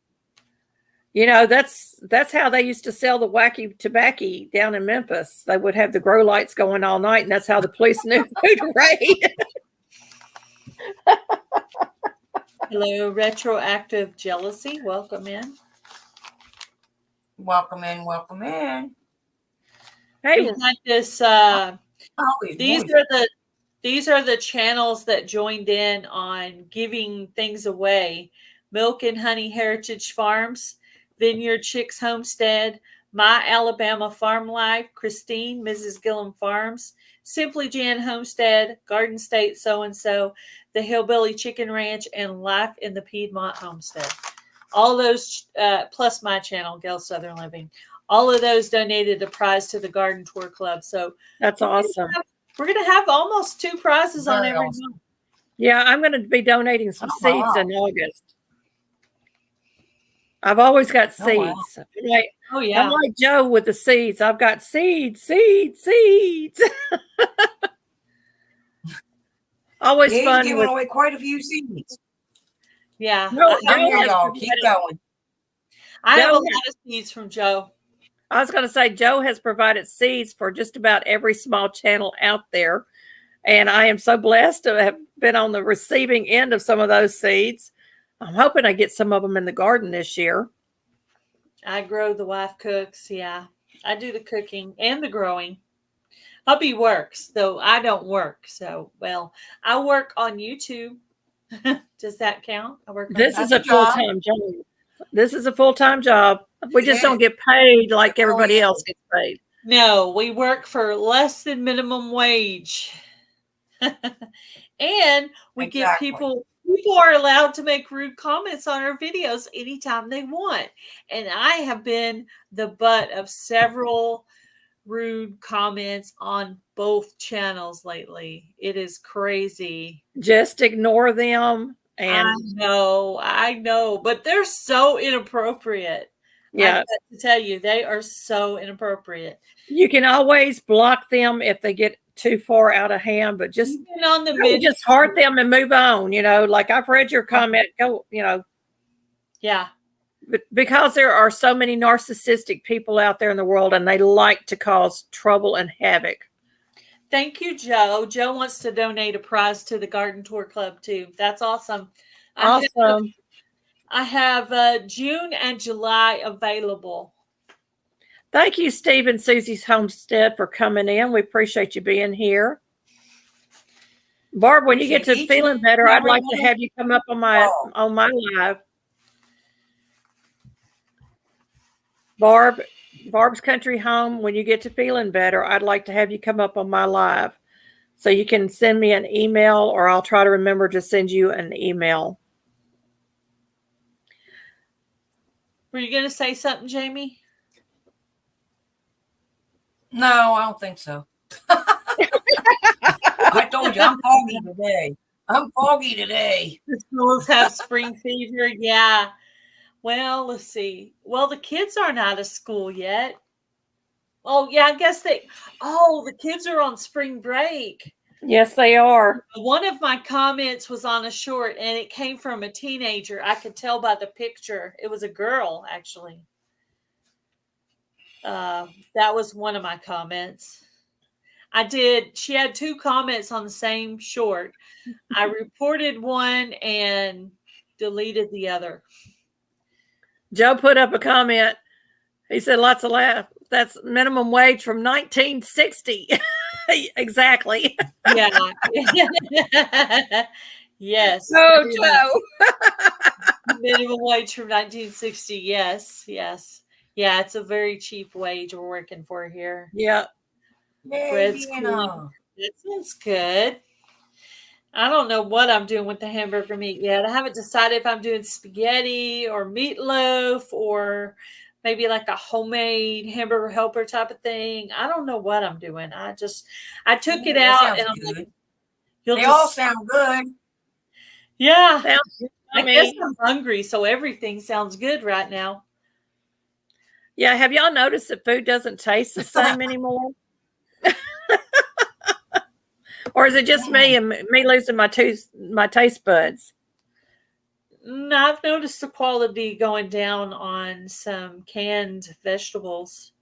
You know, that's how they used to sell the wacky tobacco down in Memphis. They would have the grow lights going all night, and that's how the police knew who to raid. Hello, Retroactive Jealousy. Welcome in. Welcome in. Welcome in. Hey, we had this. These are the channels that joined in on giving things away. Milk and Honey Heritage Farms, Vineyard Chicks Homestead, My Alabama Farm Life, Christine, Mrs. Gillum Farms, Simply Jan Homestead, Garden State So-and-so, the Hillbilly Chicken Ranch, and Life in the Piedmont Homestead. All those, plus my channel, Gail Southern Living. All of those donated a prize to the Garden Tour Club. So that's awesome. We're going to have almost 2 prizes on every month. Yeah, I'm going to be donating some seeds in August. I've always got seeds. Wow. I'm like Joe with the seeds. I've got seeds. Always fun. Giving away quite a few seeds. Yeah. I'm here, y'all. Keep going. I have a lot of seeds from Joe. I was going to say, Joe has provided seeds for just about every small channel out there. And I am so blessed to have been on the receiving end of some of those seeds. I'm hoping I get some of them in the garden this year. I grow, the wife cooks. Yeah, I do the cooking and the growing. Hubby works, though I don't work. So, well, I work on YouTube. Does that count? I work. This is a full-time job. This is a full-time job. We just don't get paid like everybody else gets paid. No, we work for less than minimum wage. And we get people are allowed to make rude comments on our videos anytime they want. And I have been the butt of several rude comments on both channels lately. It is crazy. Just ignore them. And I know, but they're so inappropriate. Yeah. I have to tell you, they are so inappropriate. You can always block them if they get too far out of hand, but just just heart them and move on. You know, like I've read your comment. Go, you know. Yeah. But because there are so many narcissistic people out there in the world, and they like to cause trouble and havoc. Thank you, Joe. Joe wants to donate a prize to the Garden Tour Club too. That's awesome. Awesome. I have June and July available. Thank you, Steve and Susie's Homestead, for coming in. We appreciate you being here. Barb, when you get to feeling better, I'd like to have you come up on my live. Barb's Country Home, when you get to feeling better, I'd like to have you come up on my live. So you can send me an email, or I'll try to remember to send you an email. Were you going to say something, Jamie? No, I don't think so. I told you, I'm foggy today. The schools have spring fever. Yeah. Well, let's see. Well, the kids aren't out of school yet. Oh, yeah, I guess the kids are on spring break. Yes, they are. One of my comments was on a short, and it came from a teenager. I could tell by the picture. It was a girl, actually. That was one of my comments. She had 2 comments on the same short. I reported one and deleted the other. Joe put up a comment. He said, lots of laugh. That's minimum wage from 1960. Exactly. Yeah. Yes. Oh, Joe. Minimum wage from 1960. Yes. Yes. Yeah, it's a very cheap wage we're working for here. Yeah. Bread's cool. That sounds good. I don't know what I'm doing with the hamburger meat yet. I haven't decided if I'm doing spaghetti or meatloaf or maybe like a homemade hamburger helper type of thing. I don't know what I'm doing. I took it out and I'm like, they all sound good. Yeah. Sounds I guess I'm hungry, so everything sounds good right now. Yeah, have y'all noticed that food doesn't taste the same anymore? Or is it just me and me losing my taste buds? No, I've noticed the quality going down on some canned vegetables.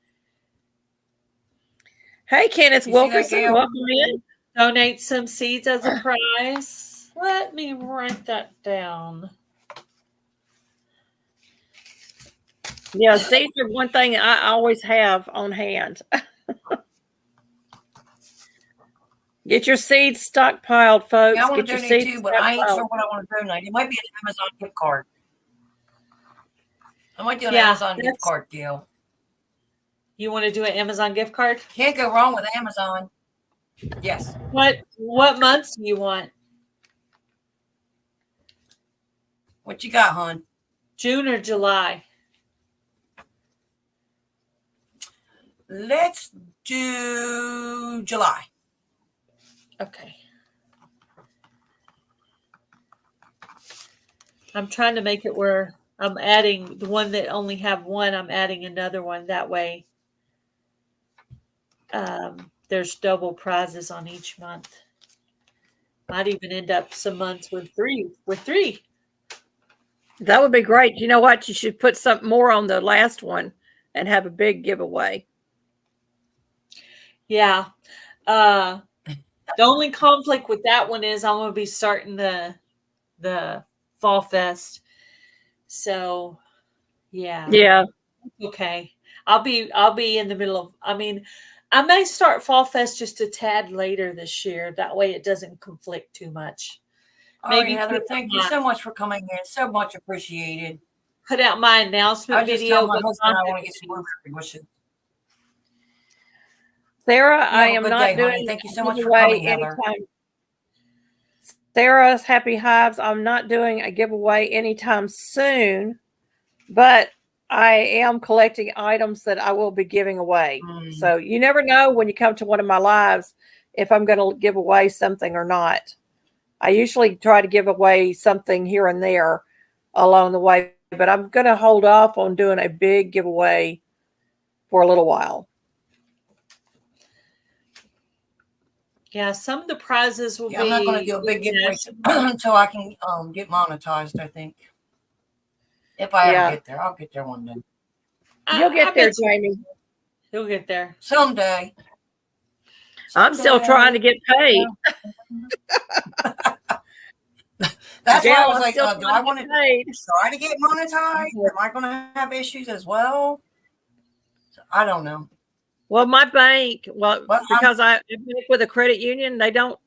Hey, Kenneth Wilkerson, welcome in. Donate some seeds as a prize. Let me write that down. Yeah, seeds are one thing I always have on hand. Get your seeds stockpiled, folks. Yeah, I want Get to your donate seeds too, but I ain't stockpiled. sure what I want to donate. It might be an Amazon gift card. I might do an Amazon gift card deal. You want to do an Amazon gift card? Can't go wrong with Amazon. Yes. What months do you want? What you got, hon? June or July? Let's do July. Okay. I'm trying to make it where I'm adding the one that only have one. I'm adding another one. That way there's double prizes on each month. Might even end up some months with three. That would be great. You know what? You should put something more on the last one and have a big giveaway. Yeah. The only conflict with that one is I'm going to be starting the Fall Fest. So, yeah. Yeah. Okay. I'll be in the middle of, I may start Fall Fest just a tad later this year. That way it doesn't conflict too much. Maybe Heather, thank you so much for coming in. So much appreciated. Put out my announcement video. I just tell my husband I want to get some blueberry bushes. Sarah, I am not doing. Thank you so much for coming, Heather. Sarah's Happy Hives. I'm not doing a giveaway anytime soon, but I am collecting items that I will be giving away. So you never know when you come to one of my lives if I'm going to give away something or not. I usually try to give away something here and there along the way, but I'm going to hold off on doing a big giveaway for a little while. Yeah, some of the prizes will be. I'm not going to do a big giveaway until I can get monetized, I think. If I ever get there, I'll get there one day. You'll get there, Jamie. You'll get there. Someday. I'm still trying to get paid. That's why I was like, do I want to try to get monetized? Am I going to have issues as well? I don't know. Well, my bank, because I bank with a credit union, they don't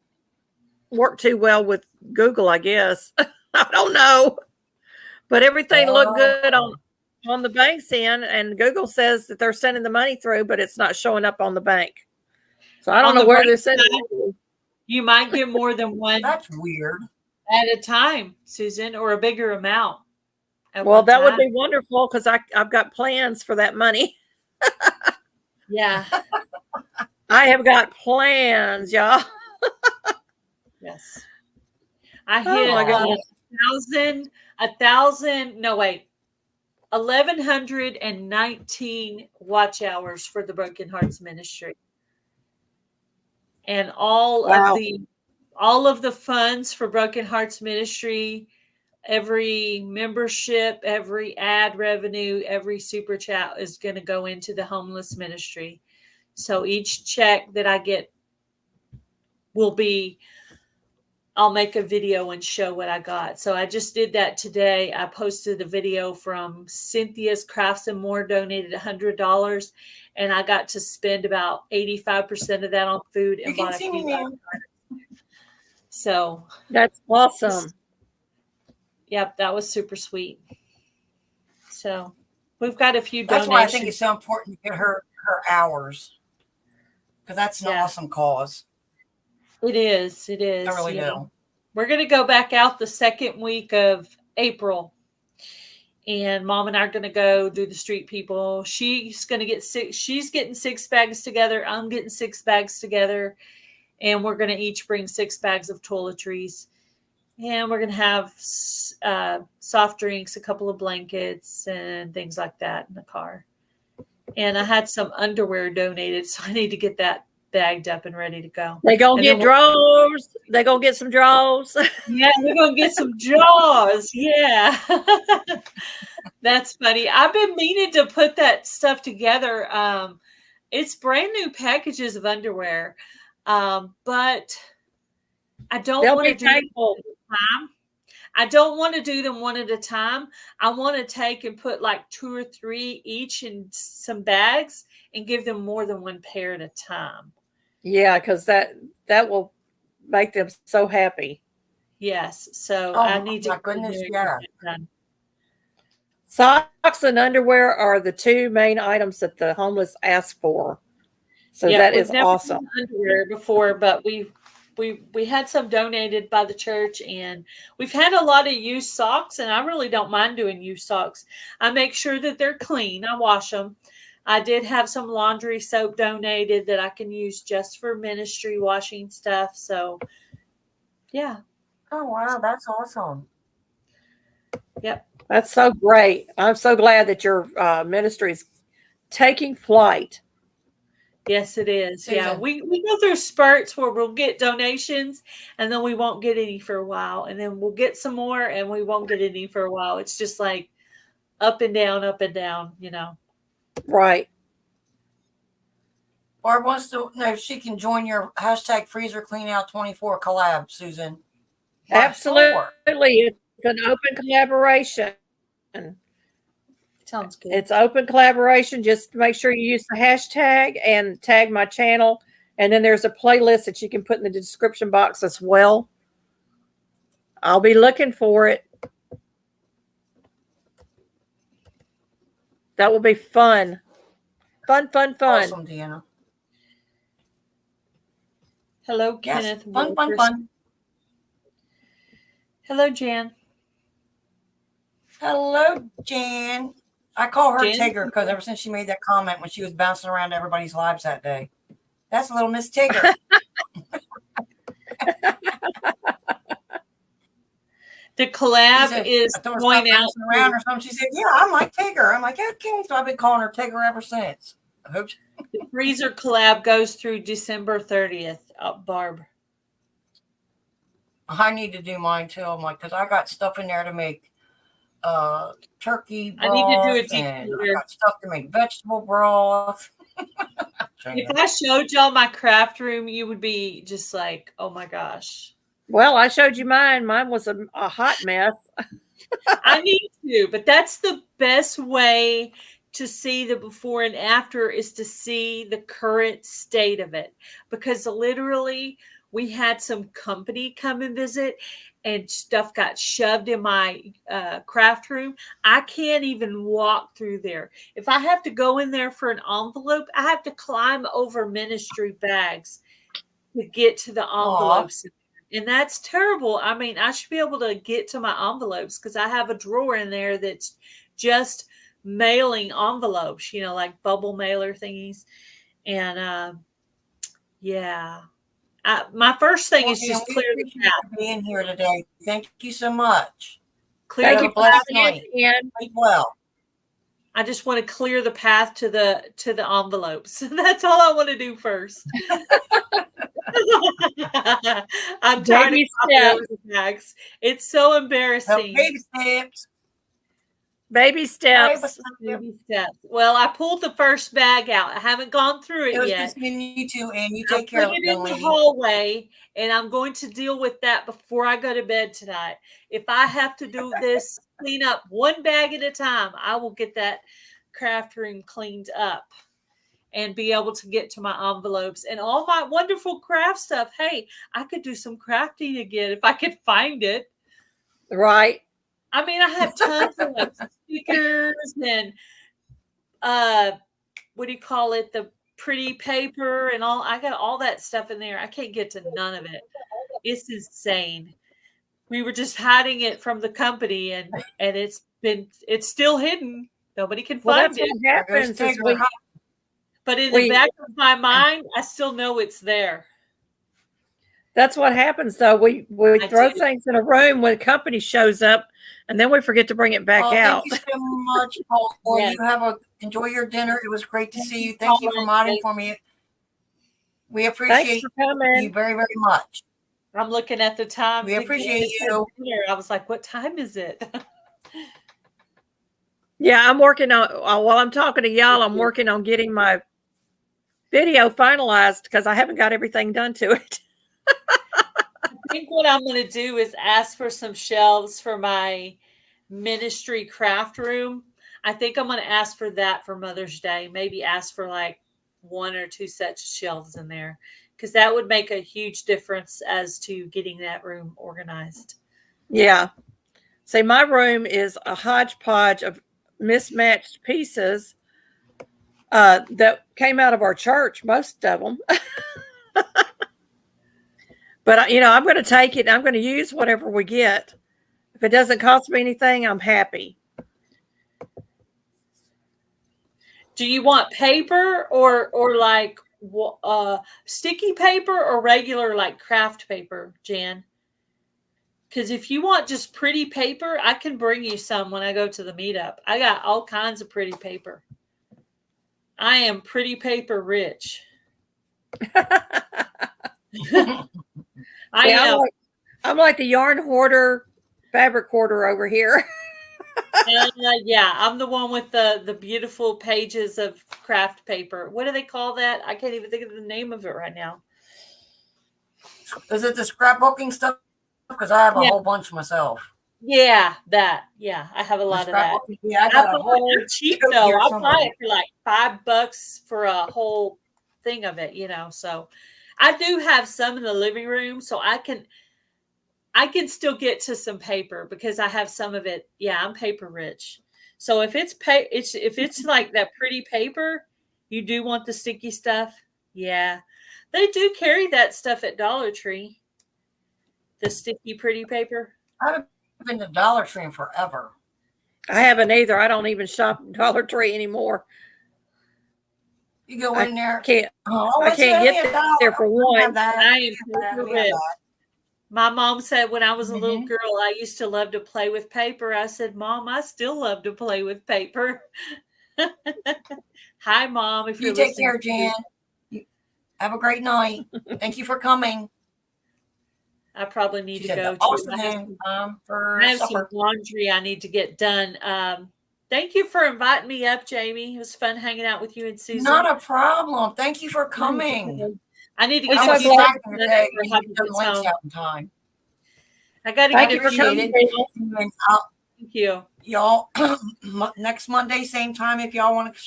work too well with Google, I guess. I don't know. But everything looked good on the bank's end, and Google says that they're sending the money through, but it's not showing up on the bank. So I don't know where they're sending it. You might get more than one. That's weird. At a time, Susan, or a bigger amount. Well, that would be wonderful because I've got plans for that money. Yeah. I have got plans, y'all. Yes. I hit 1,119 watch hours for the Broken Hearts Ministry. And all of the funds for Broken Hearts Ministry, every membership, every ad revenue, every super chat is going to go into the homeless ministry. So each check that I get I'll make a video and show what I got. So I just did that today. I posted a video from Cynthia's Crafts and More, donated $100, and I got to spend about 85% of that on food and bought a few. So that's awesome. Yep, that was super sweet. So we've got a few donations. That's why I think it's so important to get her hours, because that's an awesome cause. It is. It is. I really do. We're going to go back out the second week of April, and Mom and I are going to go do the street people. She's going to get she's getting 6 bags together. I'm getting 6 bags together, and we're going to each bring 6 bags of toiletries. And we're going to have soft drinks, a couple of blankets, and things like that in the car. And I had some underwear donated, so I need to get that bagged up and ready to go. They gonna get drawers. They gonna get some drawers. Yeah, they're gonna get some drawers. Yeah. That's funny. I've been meaning to put that stuff together. It's brand new packages of underwear. But I don't want to do them one at a time. I don't want to do them one at a time. I want to take and put like 2 or 3 each in some bags and give them more than one pair at a time. Yeah, because that will make them so happy. Yes. So I need to. My goodness, yeah. Socks and underwear are the 2 main items that the homeless ask for. So that is awesome. Underwear before, but we had some donated by the church, and we've had a lot of used socks, and I really don't mind doing used socks. I make sure that they're clean. I wash them. I did have some laundry soap donated that I can use just for ministry washing stuff. So, yeah. Oh, wow. That's awesome. Yep. That's so great. I'm so glad that your ministry is taking flight. Yes, it is. Yeah, we go through spurts where we'll get donations and then we won't get any for a while. And then we'll get some more and we won't get any for a while. It's just like up and down, you know. Right. Barb wants to know if she can join your hashtag freezer clean out 24 collab, Susan. Absolutely. It's an open collaboration. Sounds good. It's open collaboration. Just make sure you use the hashtag and tag my channel. And then there's a playlist that you can put in the description box as well. I'll be looking for it. That will be fun. Fun. Awesome, Deanna. Hello, Kenneth. Yes. Fun. Hello, Jan. Hello, Jan. I call her Tigger because ever since she made that comment when she was bouncing around everybody's lives that day. That's little Miss Tigger. The collab is going out around or something. She said, "Yeah, I'm like Tigger." I'm like, "Okay." So I've been calling her Tigger ever since. I hope the freezer collab goes through December 30th. Barb, I need to do mine too. I'm like, because I got stuff in there to make turkey broth. I need to do a deep I got stuff to make vegetable broth. If I showed y'all my craft room, you would be just like, "Oh my gosh." Well, I showed you mine. Mine was a hot mess. I need to, but that's the best way to see the before and after is to see the current state of it. Because literally, we had some company come and visit and stuff got shoved in my craft room. I can't even walk through there. If I have to go in there for an envelope, I have to climb over ministry bags to get to the envelopes. Aww. And that's terrible. I mean, I should be able to get to my envelopes because I have a drawer in there that's just mailing envelopes, you know, like bubble mailer thingies. And yeah. My first thing is just clear the path. Being here today. Thank you so much. Thank you for having me. Well, I just want to clear the path to the envelopes. That's all I want to do first. I'm tired of bags. It's so embarrassing. Baby steps. Baby steps. Baby steps. Well, I pulled the first bag out. I haven't gone through it yet. You two, and you take care of it in the hallway, and I'm going to deal with that before I go to bed tonight. If I have to do this, clean up one bag at a time, I will get that craft room cleaned up and be able to get to my envelopes and all my wonderful craft stuff. Hey, I could do some crafting again if I could find it. Right. I mean, I have tons of like stickers and what do you call it? The pretty paper and all. I got all that stuff in there. I can't get to none of it. It's insane. We were just hiding it from the company, and it's still hidden. Nobody can find it. What happens is but in the back of my mind, I still know it's there. That's what happens, though. We throw things in a room when company shows up, and then we forget to bring it back out. Thank you so much, Paul. Yes. You enjoy your dinner. It was great to see you. Thank you for modding for me. We appreciate you very, very much. I'm looking at the time. We appreciate you. I was like, what time is it? Yeah, I'm working on, while I'm talking to y'all, I'm working on getting my video finalized because I haven't got everything done to it. I think what I'm going to do is ask for some shelves for my ministry craft room. I think I'm going to ask for that for Mother's Day. Maybe ask for like 1 or 2 sets of shelves in there, because that would make a huge difference as to getting that room organized. Yeah. See, my room is a hodgepodge of mismatched pieces that came out of our church, most of them. But, I'm going to take it. I'm going to use whatever we get. If it doesn't cost me anything, I'm happy. Do you want paper or like sticky paper or regular like craft paper, Jan? Because if you want just pretty paper, I can bring you some when I go to the meetup. I got all kinds of pretty paper. I am pretty paper rich. I'm like the yarn hoarder, fabric hoarder over here. Yeah, I'm the one with the beautiful pages of craft paper. What do they call that? I can't even think of the name of it right now. Is it the scrapbooking stuff? Because I have a whole bunch myself. Yeah, that. Yeah, I have a lot of that. Yeah, I got a whole cheap though. I'll buy it for like $5 for a whole thing of it, So I do have some in the living room, so I can still get to some paper because I have some of it. Yeah, I'm paper rich. So if it's like that pretty paper, you do want the sticky stuff. Yeah, they do carry that stuff at Dollar Tree. The sticky pretty paper. I haven't been to Dollar Tree in forever. I haven't either. I don't even shop at Dollar Tree anymore. You go in there. I can't get there for one. I am rich. My mom said when I was a little girl, I used to love to play with paper. I said, Mom, I still love to play with paper. Hi, Mom. If you take care, Jan. Have a great night. Thank you for coming. I probably need to go. I have some laundry I need to get done. Thank you for inviting me up, Jamie. It was fun hanging out with you and Susan. Not a problem. Thank you for coming. I need to get back in the day. Time. I got to get it. Thank you. Y'all, next Monday, same time, if y'all want to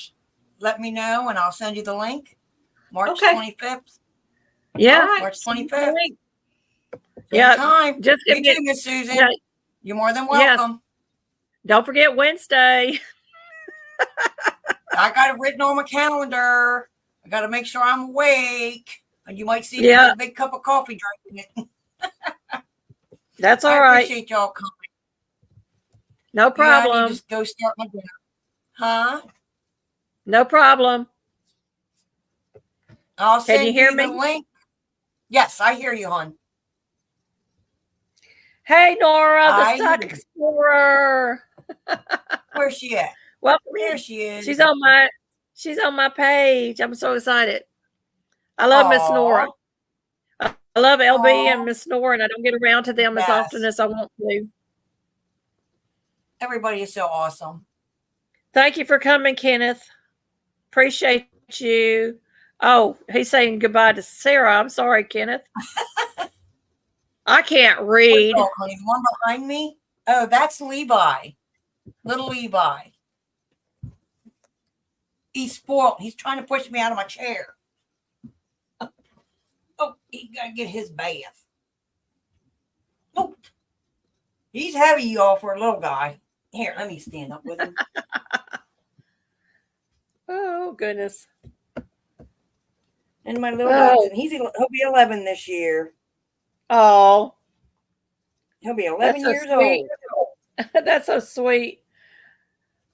let me know, and I'll send you the link. March 25th. Yeah. Right. March 25th. Yeah. Time. Just give me Miss Susan. Yeah. You're more than welcome. Yes. Don't forget Wednesday. I got it written on my calendar. I got to make sure I'm awake. And you might see me with a big cup of coffee drinking it. That's all right. I appreciate y'all coming. No problem. I need to go start my dinner. Huh? No problem. I'll send you hear me? The link. Yes, I hear you, hon. Hey, Nora, the Stock Explorer. Where's she at? Well, there she is. She's on my page. I'm so excited. I love Miss Nora. I love LB and Miss Nora, and I don't get around to them as often as I want to. Everybody is so awesome. Thank you for coming, Kenneth. Appreciate you. Oh, he's saying goodbye to Sarah. I'm sorry, Kenneth. I can't read. The one behind me? Oh, that's Levi. Little Levi. He's spoiled. He's trying to push me out of my chair. Oh, he got to get his bath. Nope. He's heavy, y'all, for a little guy. Here, let me stand up with him. Oh, goodness. And my little Dodson, he'll be 11 this year. Oh. He'll be 11 years old. That's so sweet.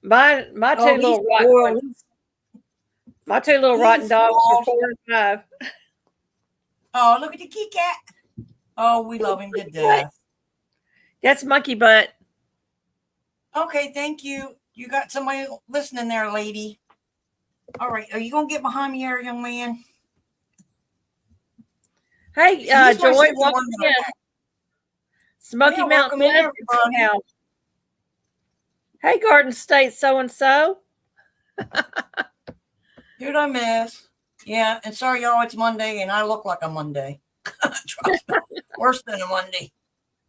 My two little rotten dogs are 4 and 5. Oh, look at the kitty cat. Oh, we love him to death. That's Monkey Butt. Okay, thank you. You got somebody listening there, lady. All right, are you gonna get behind me here, young man? Hey, Joy, welcome in. Smoky Mountain House. Hey, Garden State so-and-so. Who'd I miss? Yeah, and sorry, y'all, it's Monday, and I look like a Monday. Trust me, worse than a Monday.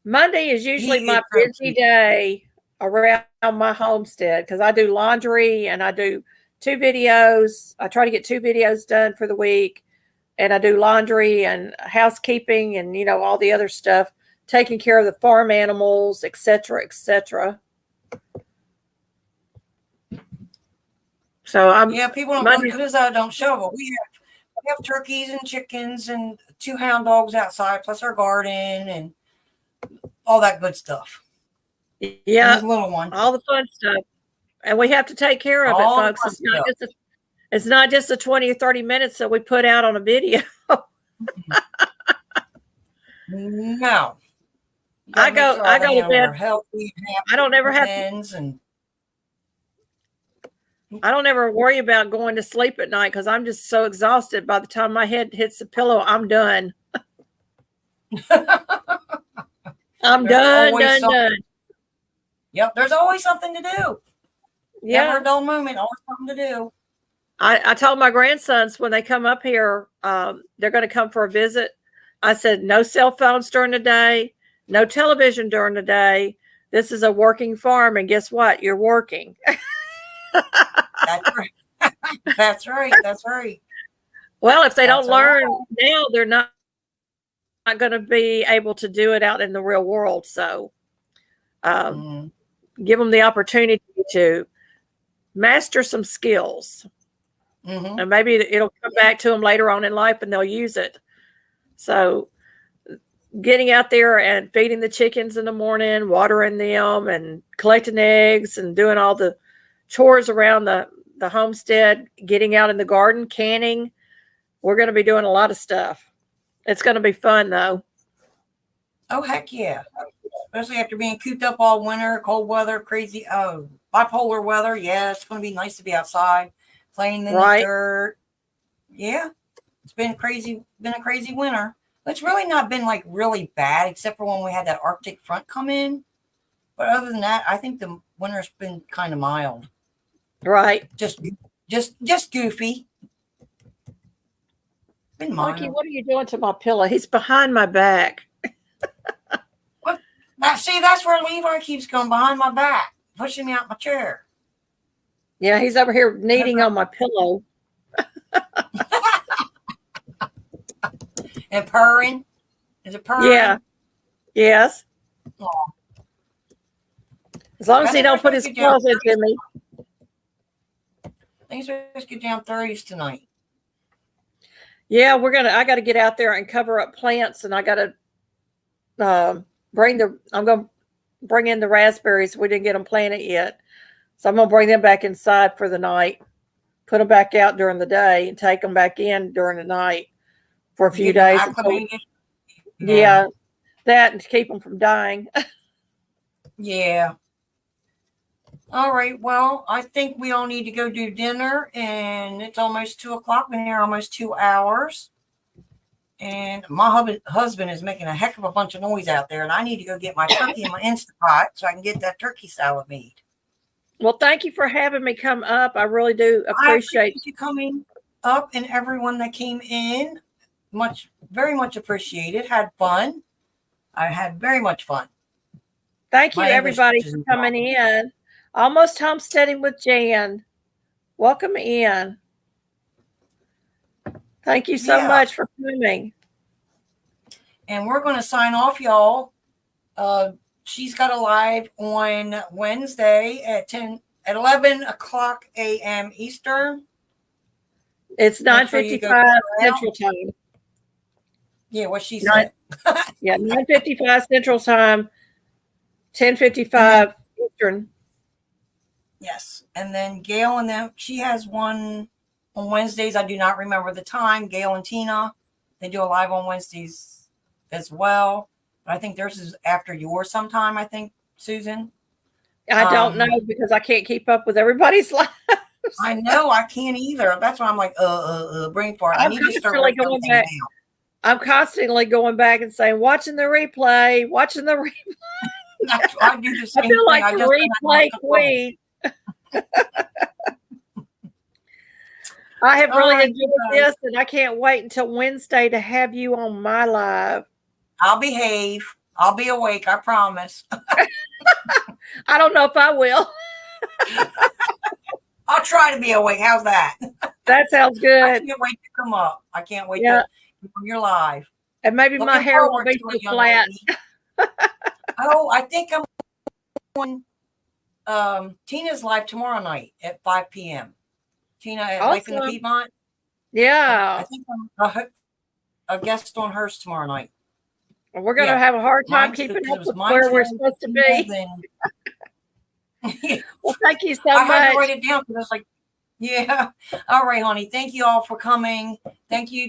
Monday is usually my busy day around my homestead because I do laundry and I do 2 videos. I try to get 2 videos done for the week, and I do laundry and housekeeping and, all the other stuff, taking care of the farm animals, etc., etc. So people don't because I don't shovel. We have turkeys and chickens and 2 hound dogs outside, plus our garden and all that good stuff. Yeah, little one, all the fun stuff, and we have to take care of it, folks. It's not just the 20 or 30 minutes that we put out on a video. No, I go to bed healthy. I don't ever have I don't ever worry about going to sleep at night because I'm just so exhausted. By the time my head hits the pillow, I'm done. I'm done. Yep, there's always something to do. Yeah. Never a dull moment, always something to do. I told my grandsons when they come up here, they're going to come for a visit. I said, no cell phones during the day, no television during the day. This is a working farm, and guess what? You're working. That's right. That's right. That's right. Well, if they don't learn now, they're not going to be able to do it out in the real world. So give them the opportunity to master some skills. And maybe it'll come back to them later on in life and they'll use it. So getting out there and feeding the chickens in the morning, watering them and collecting eggs and doing all the chores around the homestead, getting out in the garden, canning. We're going to be doing a lot of stuff. It's going to be fun, though. Oh, heck yeah. Especially after being cooped up all winter, cold weather, crazy, bipolar weather. Yeah, it's going to be nice to be outside, playing in the dirt. Yeah, it's been a crazy winter. It's really not been like really bad, except for when we had that Arctic front come in. But other than that, I think the winter's been kind of mild. Right. Just goofy. Been mild. Monkey, what are you doing to my pillow? He's behind my back. What? See, that's where Levi keeps going, behind my back, pushing me out my chair. Yeah, he's over here kneading on my pillow. And purring. Is it purring? Yeah. Yes. Aww. As long as he don't put his claws into me. Things are supposed to get down 30s tonight. Yeah, I got to get out there and cover up plants, and I got to I'm going to bring in the raspberries. We didn't get them planted yet. So I'm going to bring them back inside for the night, put them back out during the day, and take them back in during the night for a few days. Yeah, that and to keep them from dying. Yeah. All right. Well, I think we all need to go do dinner, and it's almost 2:00. Been here almost 2 hours. And my husband is making a heck of a bunch of noise out there, and I need to go get my turkey in my Instapot so I can get that turkey salad made. Well, thank you for having me come up. I really do appreciate you coming up, and everyone that came in. Very much appreciated. Had fun. I had very much fun. Thank you, everybody, for coming in. Almost homesteading with Jan. Welcome in. Thank you so much for coming. And we're going to sign off, y'all. She's got a live on Wednesday at 11 o'clock a.m. Eastern. It's 9:55 Central Time. Yeah, what she said. 9:55 Central Time, 10:55 Eastern. Yes. And then Gail and them, she has one on Wednesdays. I do not remember the time. Gail and Tina, they do a live on Wednesdays as well. But I think theirs is after yours sometime, I think, Susan. I don't know because I can't keep up with everybody's lives. I know I can't either. That's why I'm like, brain fart. I need to start writing everything down. I'm constantly going back and saying, watching the replay. I do the same I feel like thing. the replay queen. I have really enjoyed this, and I can't wait until Wednesday to have you on my live. I'll behave. I'll be awake. I promise. I don't know if I will. I'll try to be awake. How's that? That sounds good. I can't wait to come up. I can't wait to you're live. And maybe my hair won't be so flat. I think I'm on Tina's live tomorrow night at 5 p.m. Tina at Life in the Piedmont. Yeah. I think I'm a guest on hers tomorrow night. Well, we're going to have a hard time keeping up with where we're supposed to be. Well, thank you so much. I had to write it down because I was like, yeah. All right, honey. Thank you all for coming. Thank you,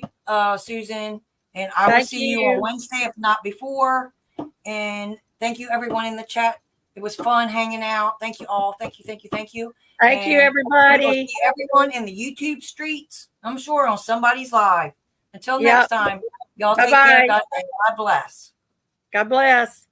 Susan. And I will see you on Wednesday, if not before. And thank you, everyone in the chat. It was fun hanging out. Thank you all. Thank you, thank you, thank you. Thank you, everybody. See everyone in the YouTube streets, I'm sure, on somebody's live. Until next time, y'all take care. God bless. God bless.